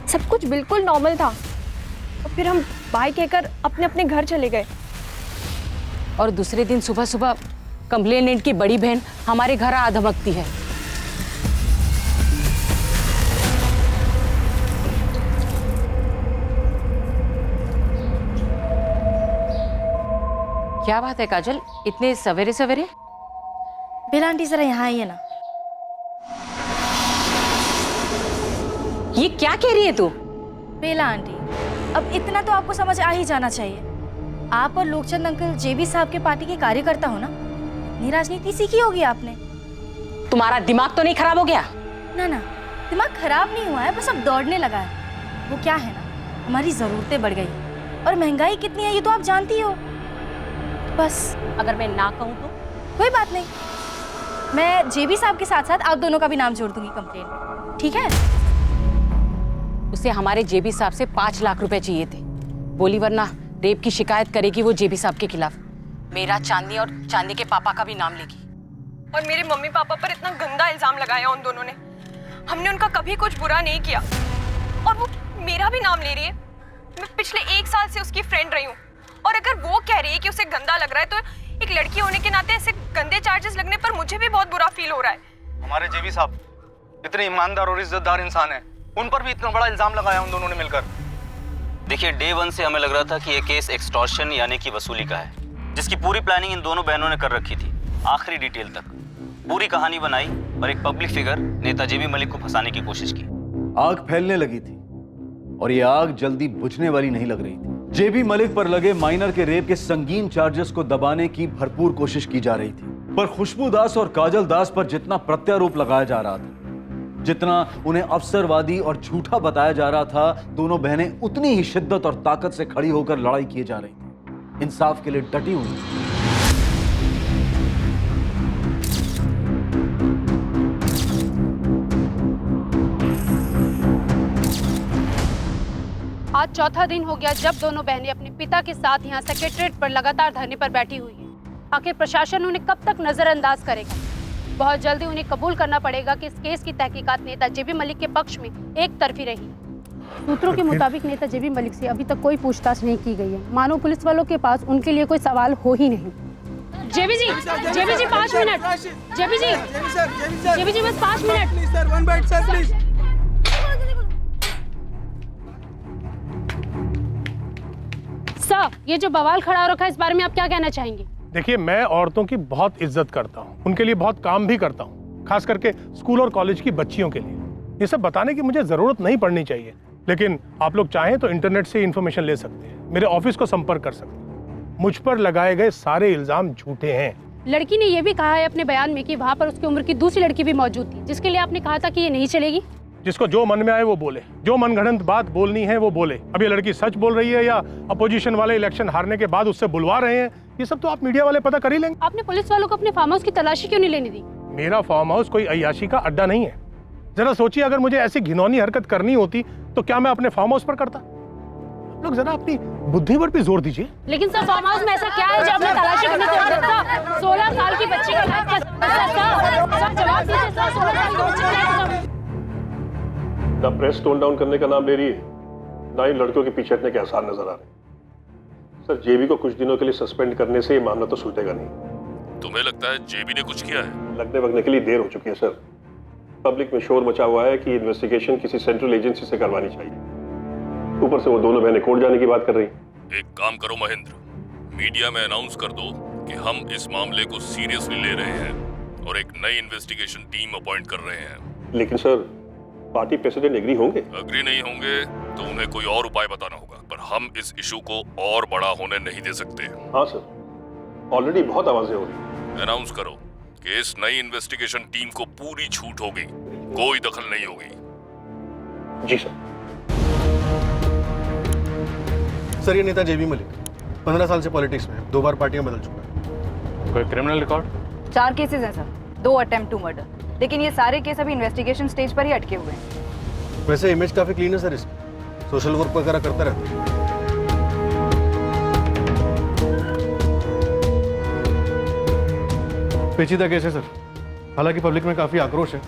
सब कुछ बिल्कुल नॉर्मल था और फिर हम बाय कहकर अपने अपने घर चले गए। और दूसरे दिन सुबह सुबह कंप्लेनेंट की बड़ी बहन हमारे घर आ धमकती है। क्या बात है काजल, इतने सवेरे सवेरे? बेला आंटी जरा यहाँ आइए ना। ये क्या कह रही है तू? बेला आंटी, अब इतना तो आपको समझ आ ही जाना चाहिए। आप और लोकचंद अंकल जेबी साहब के पार्टी के कार्यकर्ता हो ना। इतनी राजनीति सीखी होगी आपने। तुम्हारा दिमाग तो नहीं खराब हो गया? ना ना, दिमाग खराब नहीं हुआ है, बस अब दौड़ने लगा है। वो क्या है ना, हमारी जरूरतें बढ़ गई और महंगाई कितनी है ये तो आप जानती हो। बस अगर मैं ना कहूँ तो? कोई बात नहीं, मैं जेबी साहब के साथ साथ आप दोनों का भी नाम जोड़ दूंगी कंप्लेन में, ठीक है? उसे हमारे जेबी साहब से 5 लाख रुपए चाहिए थे। बोली वरना रेप की शिकायत करेगी वो जेबी साहब के खिलाफ। मेरा, चांदनी और चांदनी के पापा का भी नाम लेगी। और मेरे मम्मी पापा पर इतना गंदा इल्जाम लगाया उन दोनों ने। हमने उनका कभी कुछ बुरा नहीं किया और वो मेरा भी नाम ले रही है। मैं पिछले 1 साल से उसकी फ्रेंड रही हूँ और अगर वो कह रही है कि उसे गंदा लग रहा है तो एक लड़की होने के नाते ऐसे गंदे चार्जेस लगने पर मुझे भी बहुत बुरा फील हो रहा है। हमारे जेबी साहब इतने ईमानदार और इज्जतदार इंसान हैं, उन पर भी इतना बड़ा इल्जाम लगाया उन दोनों ने मिलकर। देखिए, डे 1 से हमें लग रहा था कि ये केस एक्सटॉर्शन यानी कि वसूली का है, जिसकी पूरी प्लानिंग इन दोनों बहनों ने कर रखी थी, आखिरी डिटेल तक। पूरी कहानी बनाई और एक पब्लिक फिगर नेता जेबी मलिक को फंसाने की कोशिश की। आग फैलने लगी थी और ये आग जल्दी बुझने वाली नहीं लग रही थी। जेबी मलिक पर लगे माइनर के रेप के संगीन चार्जेस को दबाने की भरपूर कोशिश की जा रही थी, पर खुशबू दास और काजल दास पर जितना प्रत्यारोप लगाया जा रहा था, जितना उन्हें अवसरवादी और झूठा बताया जा रहा था, दोनों बहनें उतनी ही शिद्दत और ताकत से खड़ी होकर लड़ाई किए जा रही थी, इंसाफ के लिए डटी हुई। आज चौथा दिन हो गया जब दोनों बहनें अपने पिता के साथ यहाँ सेक्रेटरीट पर लगातार धरने पर बैठी हुई हैं। आखिर प्रशासन उन्हें कब तक नजरअंदाज करेगा? बहुत जल्दी उन्हें कबूल करना पड़ेगा कि इस केस की तहकीकात नेता जेबी मलिक के पक्ष में एक तरफी रही। सूत्रों के मुताबिक नेता जेबी मलिक से अभी तक कोई पूछताछ नहीं की गई है, मानो पुलिस वालों के पास उनके लिए कोई सवाल हो ही नहीं। जेबी जी 5 मिनट। जेबी जी बस 5 मिनट। सर, ये जो बवाल खड़ा हो रखा है, इस बारे में आप क्या कहना चाहेंगे? देखिए, मैं औरतों की बहुत इज्जत करता हूँ, उनके लिए बहुत काम भी करता हूँ, खास करके स्कूल और कॉलेज की बच्चियों के लिए। ये सब बताने की मुझे जरूरत नहीं पड़नी चाहिए, लेकिन आप लोग चाहें तो इंटरनेट से इन्फॉर्मेशन ले सकते हैं, मेरे ऑफिस को संपर्क कर सकते हैं। मुझ पर लगाए गए सारे इल्जाम झूठे हैं। लड़की ने यह भी कहा है अपने बयान में कि वहाँ पर उसकी उम्र की दूसरी लड़की भी मौजूद थी, जिसके लिए आपने कहा था कि ये नहीं चलेगी। जिसको जो मन में आए वो बोले, जो मनगढ़ंत बात बोलनी है वो बोले। अब ये लड़की सच बोल रही है या अपोजिशन वाले इलेक्शन हारने के बाद उससे बुलवा रहे हैं, ये सब तो आप मीडिया वाले पता कर ही लेंगे। आपने पुलिस वालों को अपने फार्म हाउस की तलाशी क्यों नहीं लेने दी? मेरा फार्म हाउस कोई अय्याशी का अड्डा नहीं है। जरा सोचिए, अगर मुझे ऐसी घिनौनी हरकत करनी होती तो क्या मैं अपने फार्म हाउस पर करता? आप लोग जरा अपनी बुद्धि पर भी जोर दीजिए। लेकिन सर, फार्म हाउस में ऐसा क्या है जो आपने तलाशी करने की जरूरत था? 16 साल की बच्ची का लाइफ जवाब दीजिए सर। 16 साल की बच्ची का ना प्रेस टोन डाउन करने का नाम ले रही है, ना ही लड़कियों के पीछे हटने के आसार नजर आ रहे हैं। सर, जेबी को कुछ दिनों के लिए सस्पेंड करने से ये मामला तो सुलझेगा नहीं। तुम्हें लगता है जेबी ने कुछ किया है? लगने वगने के लिए देर हो चुकी है सर। पब्लिक में शोर मचा हुआ है कि इन्वेस्टिगेशन किसी सेंट्रल एजेंसी से करवानी चाहिए। ऊपर से वो दोनों बहनें कोर्ट जाने की बात कर रही। एक काम करो महेंद्र, मीडिया में अनाउंस कर दो कि हम इस मामले को सीरियसली ले रहे हैं और एक नई इन्वेस्टिगेशन टीम अपॉइंट कर रहे हैं। लेकिन सर, पार्टी प्रेसिडेंट एग्री होंगे? अग्री नहीं होंगे तो उन्हें कोई और उपाय बताना होगा, पर हम इस इशू को और बड़ा होने नहीं दे सकते। हाँ सर, ऑलरेडी बहुत आवाजें हो रही। अनाउंस करो कि इस नई इन्वेस्टिगेशन टीम को पूरी छूट होगी, कोई दखल नहीं होगी। जी सर। सर, ये नेता जेबी मलिक 15 साल से पॉलिटिक्स में 2 बार पार्टियां बदल चुका है। कोई क्रिमिनल रिकॉर्ड? 4 केसेस हैं सर, 2 अटेम्प्ट टू मर्डर, लेकिन ये सारे केस अभी इन्वेस्टिगेशन स्टेज पर ही अटके हुए हैं। वैसे इमेज काफी क्लीन है सर इसकी, सोशल वर्क वगैरह करता रहता है। पेचीदा केस है सर। हालांकि पब्लिक में काफ़ी आक्रोश है,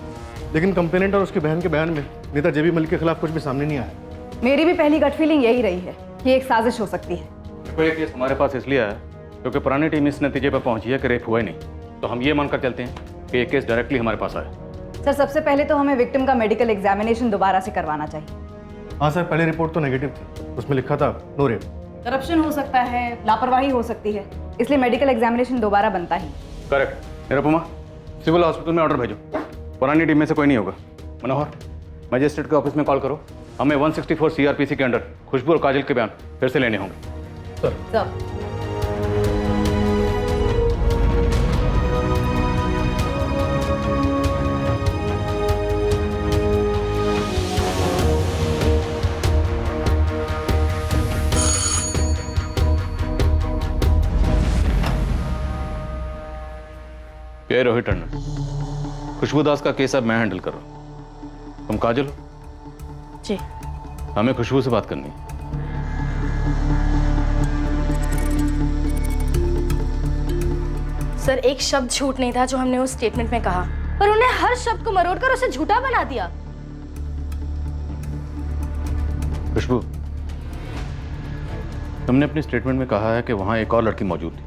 लेकिन कंप्लेनेंट और उसकी बहन के बयान में नेता जेबी मलिक के खिलाफ कुछ भी सामने नहीं आया। मेरी भी पहली गट फीलिंग यही रही है कि एक साजिश हो सकती है। देखो, ये केस हमारे पास इसलिए आया क्योंकि पुरानी टीम इस नतीजे पर पहुंची है कि रेप हुआ ही नहीं, तो हम ये मानकर चलते हैं कि ये केस डायरेक्टली हमारे पास आया। सर, सबसे पहले तो हमें विक्टिम का मेडिकल एग्जामिनेशन दोबारा से करवाना चाहिए। हाँ सर, पहले रिपोर्ट तो नेगेटिव थी, उसमें लिखा था नो रेप। करप्शन हो सकता है, लापरवाही हो सकती है, इसलिए मेडिकल एग्जामिनेशन दोबारा बनता ही। करेक्ट। निरुपमा, सिविल हॉस्पिटल में ऑर्डर भेजो, पुरानी टीम में से कोई नहीं होगा। मनोहर, मजिस्ट्रेट के ऑफिस में कॉल करो, हमें 164 CRPC के अंडर खुशबू और काजल के बयान फिर से लेने होंगे। सर। ये रोहित टंडन, खुशबू दास का केस अब मैं हैंडल कर रहा हूं। तुम काजल हो? जी। हमें खुशबू से बात करनी है। सर, एक शब्द झूठ नहीं था जो हमने उस स्टेटमेंट में कहा, पर उन्हें हर शब्द को मरोड़कर उसे झूठा बना दिया। खुशबू, तुमने अपने स्टेटमेंट में कहा है कि वहां एक और लड़की मौजूद थी,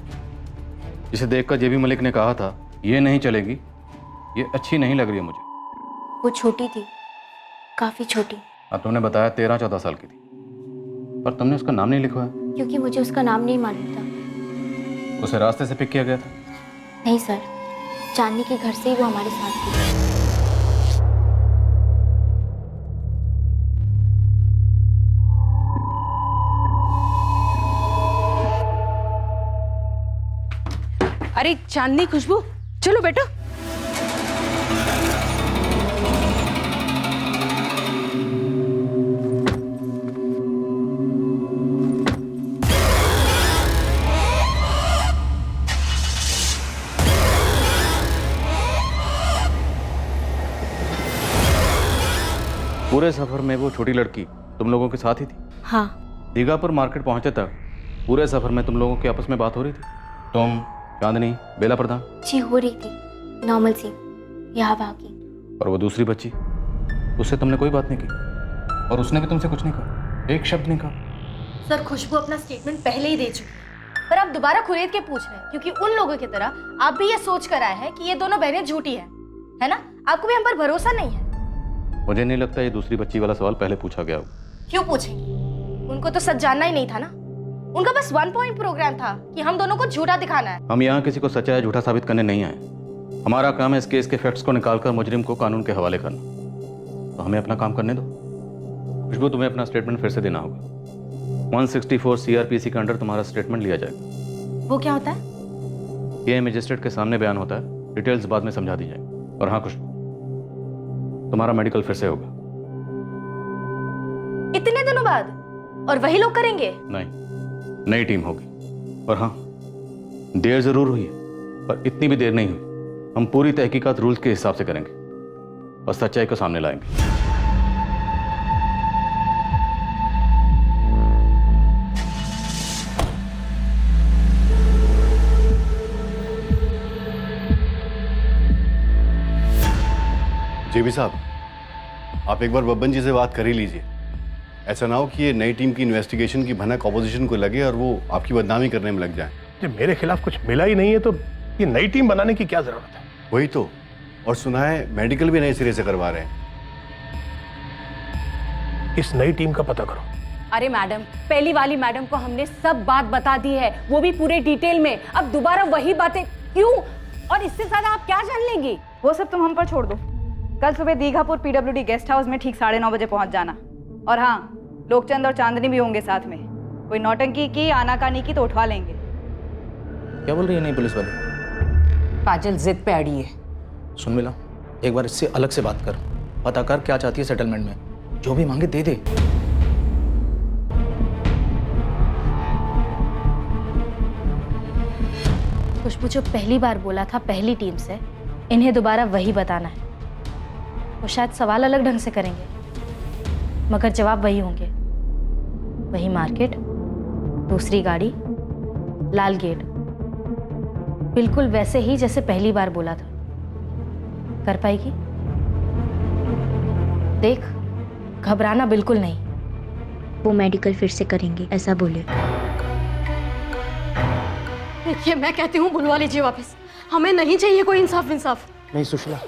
जिसे देखकर जेबी मलिक ने कहा था ये नहीं चलेगी, ये अच्छी नहीं लग रही है मुझे। वो छोटी थी, काफी छोटी। अब तुमने बताया 13-14 साल की थी, पर तुमने उसका नाम नहीं लिखवाया। क्योंकि मुझे उसका नाम नहीं मालूम था। उसे रास्ते से पिक किया गया था? नहीं सर, चांदनी के घर से ही वो हमारे साथ थी। अरे चांदनी, खुशबू, चलो बेटा। पूरे सफर में वो छोटी लड़की तुम लोगों के साथ ही थी? हाँ। दीघापुर मार्केट पहुंचे तक पूरे सफर में तुम लोगों की आपस में बात हो रही थी? तुम, चांदनी, बेला प्रधान? जी हो रही थी, नॉर्मल सी, यहाँ वहाँ की। और वो दूसरी बच्ची, उससे तुमने कोई बात नहीं की और उसने भी तुमसे कुछ नहीं कहा, एक शब्द नहीं कहा? सर, खुशबू अपना स्टेटमेंट पहले ही दे चुकी है, पर आप दोबारा खुरेद के पूछ रहे हैं क्योंकि उन लोगों की तरह आप भी ये सोच कर आए हैं कि ये दोनों बहनें झूठी है ना? आपको भी हम पर भरोसा नहीं है। मुझे नहीं लगता ये दूसरी बच्ची वाला सवाल पहले पूछा गया हो। क्यों पूछेंगी? उनको तो सच जानना ही नहीं था ना। उनका बस 1 पॉइंट प्रोग्राम था कि हम दोनों को झूठा दिखाना है। हम यहाँ किसी को सच्चा या झूठा साबित करने नहीं आए। हमारा काम है इस केस के फैक्ट्स को निकालकर मुजरिम को कानून के हवाले करना। तो हमें अपना काम करने दो। खुशबू, तुम्हें अपना स्टेटमेंट फिर से देना होगा। 164 CRPC के अंडर तुम्हारा स्टेटमेंट लिया जाएगा। वो क्या होता है? ये मजिस्ट्रेट के सामने बयान होता है, डिटेल्स बाद में समझा दी जाएगी। और हाँ खुशबू, तुम्हारा मेडिकल फिर से होगा। इतने दिनों बाद? और वही लोग करेंगे? नहीं, नई टीम होगी। और हाँ, देर जरूर हुई है, पर इतनी भी देर नहीं हुई। हम पूरी तहकीकात रूल्स के हिसाब से करेंगे और सच्चाई को सामने लाएंगे। जेबी साहब, आप एक बार बब्बन जी से बात कर ही लीजिए। ऐसा ना हो कि ये नई टीम की इन्वेस्टिगेशन की भनक ऑपोजिशन को लगे और वो आपकी बदनामी करने में लग जाए। जब मेरे खिलाफ कुछ मिला ही नहीं है तो ये नई टीम बनाने की क्या जरूरत है? वही तो, और सुना है मेडिकल भी नए सिरे से करवा रहे हैं। इस नई टीम का पता करो। अरे मैडम, पहली वाली मैडम को हमने सब बात बता दी है, वो भी पूरे डिटेल में। अब दोबारा वही बातें क्यों? और इससे ज्यादा आप क्या जान लेंगी? वो सब तुम हम पर छोड़ दो। कल सुबह दीघापुर PWD गेस्ट हाउस में ठीक 9:30 बजे पहुंच जाना। और हाँ, लोकचंद और चांदनी भी होंगे साथ में। कोई नौटंकी की, आनाकानी की तो उठवा लेंगे। क्या बोल रही है नई पुलिस वाली? काजल जिद पे अड़ी है। सुन मिला, एक बार इससे अलग से बात कर, पता कर क्या चाहती है सेटलमेंट में, जो भी मांगे दे दे। खुशबू जो पहली बार बोला था पहली टीम से, इन्हें दोबारा वही बताना है। वो शायद सवाल अलग ढंग से करेंगे, मगर जवाब वही होंगे। वही मार्केट, दूसरी गाड़ी, लाल गेट। बिल्कुल वैसे ही जैसे पहली बार बोला था। कर पाएगी? देख, घबराना बिल्कुल नहीं। वो मेडिकल फिर से करेंगे ऐसा बोले। देखिए, मैं कहती हूँ बुलवा लीजिए वापस। हमें नहीं चाहिए कोई इंसाफ इंसाफ। नहीं सुशीला,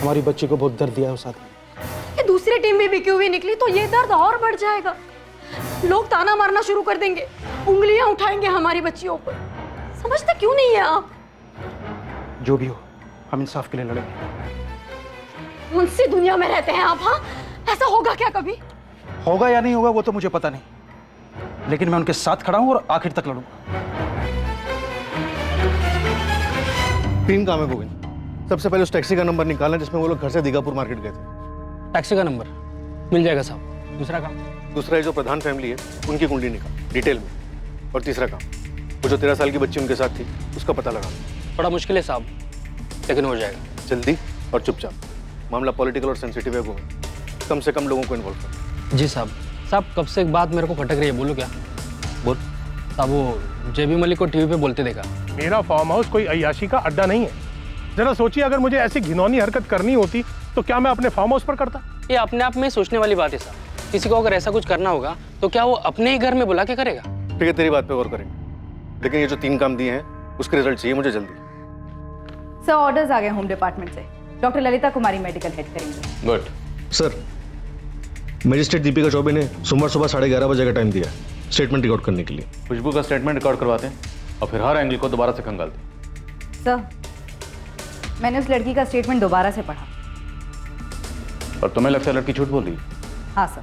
हमारी बच्ची को बहुत दर्द दिया है उस आदमी। ये दूसरी टीम भी बिकी हुई निकली तो ये दर्द और बढ़ जाएगा। लोग ताना मारना शुरू कर देंगे, उंगलियां उठाएंगे हमारी बच्चियों पर। समझते क्यों नहीं है आप? जो भी हो, हम इंसाफ के लिए लड़ेंगे। कौन सी दुनिया में रहते हैं आप? हाँ, ऐसा होगा क्या कभी? होगा या नहीं होगा वो तो मुझे पता नहीं, लेकिन मैं उनके साथ खड़ा हूं और आखिर तक लड़ूंगा। टीम काम है गोविंद। सबसे पहले उस टैक्सी का नंबर निकालना जिसमें वो लोग घर से दीघापुर मार्केट गए थे। टैक्सी का नंबर मिल जाएगा साहब। दूसरा काम? दूसरा जो प्रधान फैमिली है उनकी कुंडली निकाल डिटेल में। और तीसरा काम, वो जो 13 साल की बच्ची उनके साथ थी उसका पता लगा। बड़ा मुश्किल है साहब, लेकिन हो जाएगा। जल्दी और चुपचाप। मामला पॉलिटिकल और सेंसिटिव है गोविंद, कम से कम लोगों को इन्वॉल्व करो। जी साहब। साहब कब से एक बात मेरे को खटक रही है, बोलो क्या? बोल। साहब वो जेबी मलिक को टीवी पे बोलते देखा। मेरा फार्म हाउस कोई अय्याशी का अड्डा नहीं है। जरा सोचिए, अगर मुझे ऐसी घिनौनी हरकत करनी होती तो क्या मैं अपने फार्म हाउस पर करता? ये अपने आप में सोचने वाली बात है साहब। किसी को अगर ऐसा कुछ करना होगा तो क्या वो अपने ही घर में बुला के करेगा? ठीक है, तेरी बात पे गौर करेंगे, लेकिन ये जो 3 काम दिए हैं उसके रिजल्ट चाहिए मुझे जल्दी। सर ऑर्डर्स आ गए होम डिपार्टमेंट से। डॉक्टर ललिता कुमारी मेडिकल हेड करेंगे। Good sir. Magistrate Deepika Choubey ने सोमवार सुबह 11:30 बजे का टाइम दिया स्टेटमेंट रिकॉर्ड करने के लिए। खुशबू का स्टेटमेंट रिकॉर्ड करवाते हैं और फिर हर एंगल को दोबारा से खंगालते हैं। सर, मैंने उस लड़की का स्टेटमेंट दोबारा से पढ़ा। और तुम्हें लगता है लड़की झूठ बोल रही है? हाँ सर।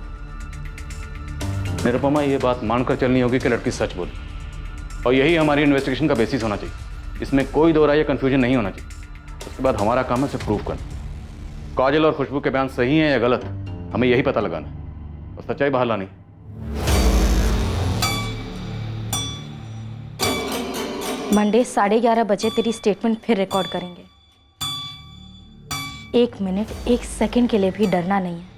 निरुपमा, ये बात मानकर चलनी होगी कि लड़की सच बोली, और यही हमारी इन्वेस्टिगेशन का बेसिस होना चाहिए। इसमें कोई दो राय या कंफ्यूजन नहीं होना चाहिए। उसके बाद हमारा काम है उसे प्रूव करना। काजल और खुशबू के बयान सही हैं या गलत, हमें यही पता लगाना है और सच्चाई बाहर लानी। मंडे 11:30 बजे तेरी स्टेटमेंट फिर रिकॉर्ड करेंगे। 1 मिनट 1 सेकंड के लिए भी डरना नहीं है।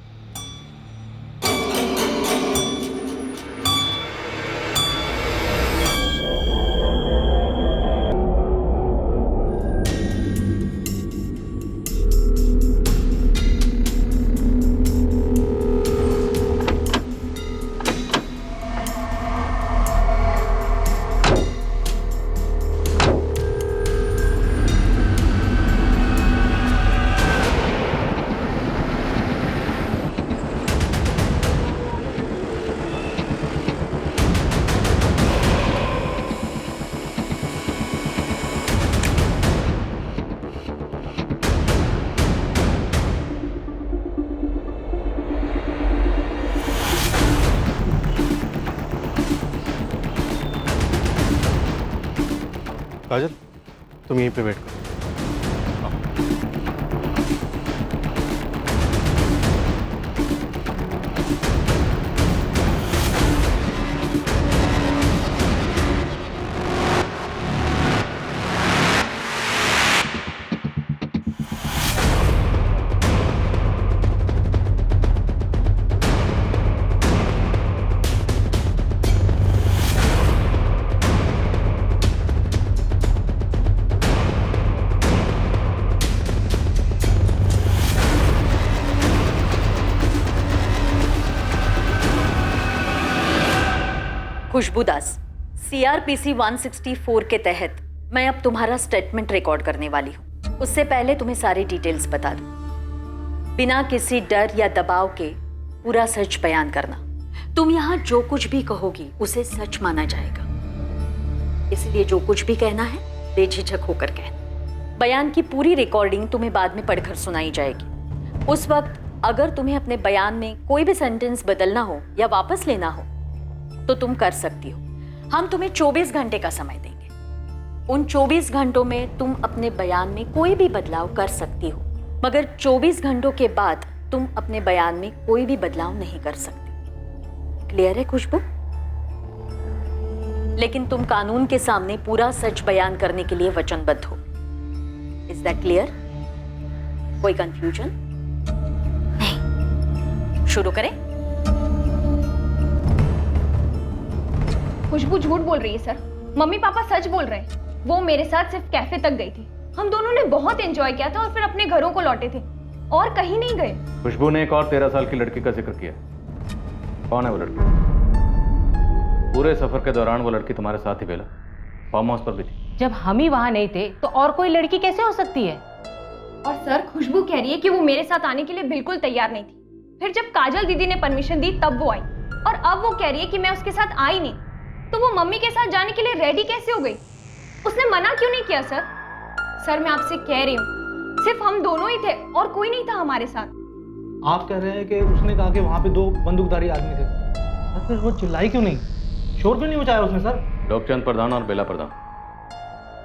काजल, तुम यहीं पे वेट करो। खुशबू दास, CRPC 164 के तहत मैं अब तुम्हारा स्टेटमेंट रिकॉर्ड करने वाली हूँ। उससे पहले तुम्हें सारी डिटेल्स बता दूं। बिना किसी डर या दबाव के पूरा सच बयान करना। तुम यहाँ जो कुछ भी कहोगी उसे सच माना जाएगा, इसलिए जो कुछ भी कहना है बेझिझक होकर कहना। बयान की पूरी रिकॉर्डिंग तुम्हें बाद में पढ़कर सुनाई जाएगी। उस वक्त अगर तुम्हें अपने बयान में कोई भी सेंटेंस बदलना हो या वापस लेना हो तो तुम कर सकती हो। हम तुम्हें 24 घंटे का समय देंगे। उन 24 घंटों में तुम अपने बयान में कोई भी बदलाव कर सकती हो, मगर 24 घंटों के बाद तुम अपने बयान में कोई भी बदलाव नहीं कर सकती। क्लियर है खुशबू? लेकिन तुम कानून के सामने पूरा सच बयान करने के लिए वचनबद्ध हो। Is that clear? कोई कंफ्यूजन नहीं? शुरू करें। खुशबू झूठ बोल रही है सर। मम्मी पापा सच बोल रहे हैं। वो मेरे साथ सिर्फ कैफे तक गई थी। हम दोनों ने बहुत एंजॉय किया था और फिर अपने घरों को लौटे थे और कहीं नहीं गए। खुशबू ने एक और 13 साल की लड़की का जिक्र किया। कौन है वो लड़की? पूरे सफर के दौरान वो लड़की तुम्हारे साथ ही बेला फार्म हाउस पर भी थी। जब हम ही वहां नहीं थे तो और कोई लड़की कैसे हो सकती है? और सर, खुशबू कह रही है कि वो मेरे साथ आने के लिए बिल्कुल तैयार नहीं थी। फिर जब काजल दीदी ने परमिशन दी तब वो आई, और अब वो कह रही है कि मैं उसके साथ आई नहीं। तो वो मम्मी के साथ जाने के लिए रेडी कैसे हो गई? उसने मना क्यों नहीं किया सर? सर, मैं आपसे कह रही हूँ, सिर्फ हम दोनों ही थे और कोई नहीं था हमारे साथ। आप कह रहे हैं कि उसने कहा कि वहाँ पे 2 बंदूकधारी आदमी थे, और फिर वो चिल्लाई क्यों नहीं, शोर क्यों नहीं मचाया उसने सर? लोकचंद प्रधान और बेला प्रधान,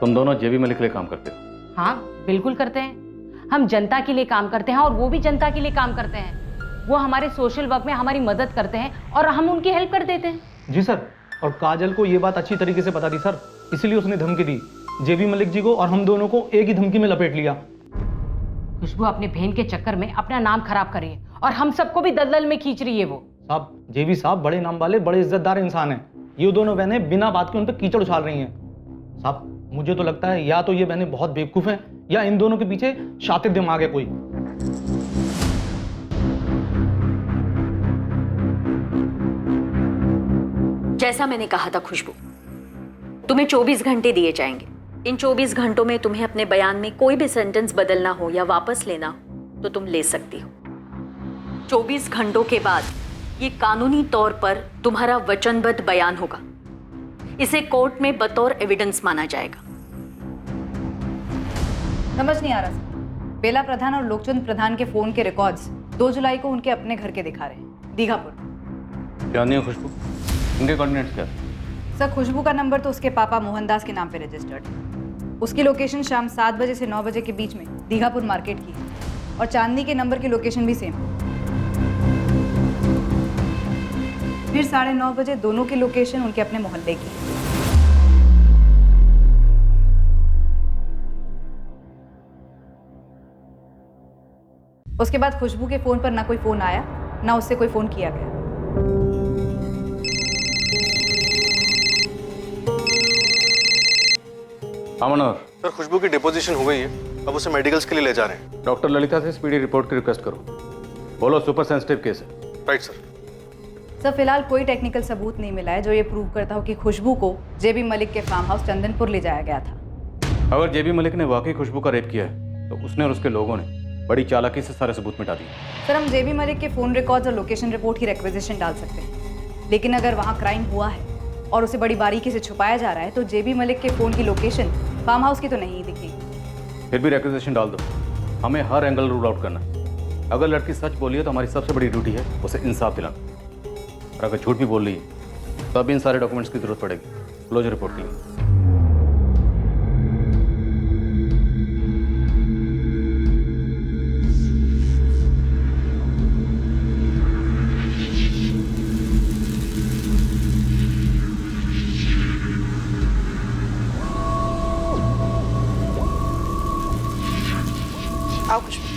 तुम दोनों जेबी मलिक के लिए काम करते हो? हाँ, बिल्कुल करते हैं। हम जनता के लिए काम करते हैं और वो भी जनता के लिए काम करते हैं। वो हमारे सोशल वर्क में हमारी मदद करते हैं और हम उनकी हेल्प कर देते हैं। जी सर, और काजल को ये बात अच्छी तरीके से पता थी सर, इसीलिए उसने धमकी दी जेबी मलिक जी को, और हम दोनों को एक ही धमकी में लपेट लिया। खुशबू अपने बहन के चक्कर में अपना नाम खराब कर रही है और हम सबको भी दलदल में खींच रही है। वो साहब, जेबी साहब बड़े नाम वाले, बड़े इज्जतदार इंसान हैं। ये दोनों बहनें बिना बात के उन पर कीचड़ उछाल रही हैं। साहब, मुझे तो लगता है या तो ये बहनें बहुत बेवकूफ हैं या इन दोनों के पीछे शातिर दिमाग है कोई। जैसा मैंने कहा था खुशबू, तुम्हें 24 घंटे दिए जाएंगे। इन 24 घंटों में तुम्हें अपने बयान में कोई भी सेंटेंस बदलना हो या वापस लेना हो तो तुम ले सकती हो। 24 घंटों के बाद ये कानूनी तौर पर तुम्हारा वचनबद्ध बयान होगा। इसे कोर्ट में बतौर एविडेंस माना जाएगा। समझ नहीं आ रहा सर। बेला प्रधान और लोकचंद प्रधान के फोन के रिकॉर्ड्स 2 जुलाई को उनके अपने घर के दिखा रहे हैं, दीघापुर। जानती हो खुशबू, उनके कोऑर्डिनेट्स क्या? सर, खुशबू का नंबर तो उसके पापा मोहनदास के नाम पे रजिस्टर्ड है। उसकी लोकेशन शाम 7 बजे से 9 बजे के बीच में दीघापुर मार्केट की है, और चांदनी के नंबर की लोकेशन भी सेम। फिर 9:30 बजे दोनों की लोकेशन उनके अपने मोहल्ले की है। उसके बाद खुशबू के फोन पर ना कोई फोन आया, ना उससे कोई फोन किया गया। मनोहर सर, खुशबू की डिपोजिशन हो गई है, अब उसे मेडिकल्स के लिए ले जा रहे हैं। डॉक्टर ललिता से स्पीडी रिपोर्ट की रिक्वेस्ट करो। बोलो सुपर सेंसिटिव केस है। Right sir. सर, फिलहाल कोई टेक्निकल सबूत नहीं मिला है जो ये प्रूव करता हो कि खुशबू को जेबी मलिक के फार्म हाउस चंदनपुर ले जाया गया था। अगर जेबी मलिक ने वाकई खुशबू का रेप किया है तो उसने और उसके लोगों ने बड़ी चालाकी से सारे सबूत मिटा दिए। सर, हम जेबी मलिक के फोन रिकॉर्ड्स और लोकेशन रिपोर्ट की रिक्वेजिशन डाल सकते हैं, लेकिन अगर वहाँ क्राइम हुआ है और उसे बड़ी बारीकी से छुपाया जा रहा है तो जेबी मलिक के फोन की लोकेशन फार्म हाउस की तो नहीं दिखेगी। फिर भी रिक्वेजिशन डाल दो, हमें हर एंगल रूल आउट करना है। अगर लड़की सच बोली है तो हमारी सबसे बड़ी ड्यूटी है उसे इंसाफ दिलाना, और अगर झूठ भी बोल रही है तो अब इन सारे डॉक्यूमेंट्स की जरूरत पड़ेगी क्लोजर रिपोर्ट के लिए। आओ खुशबू।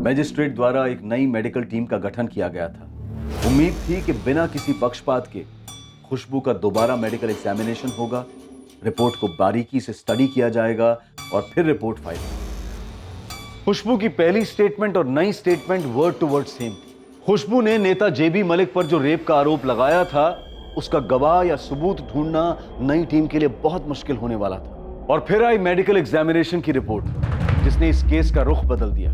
मैजिस्ट्रेट द्वारा एक नई मेडिकल टीम का गठन किया गया था। उम्मीद थी कि बिना किसी पक्षपात के खुशबू का दोबारा मेडिकल एग्जामिनेशन होगा, रिपोर्ट को बारीकी से स्टडी किया जाएगा और फिर रिपोर्ट फाइल। खुशबू की पहली स्टेटमेंट और नई statement word to word same थी। खुशबू ने नेता जेबी मलिक पर जो रेप का आरोप लगाया था उसका गवाह या सबूत ढूंढना नई टीम के लिए बहुत मुश्किल होने वाला था। और फिर आई मेडिकल एग्जामिनेशन की रिपोर्ट जिसने इस केस का रुख बदल दिया।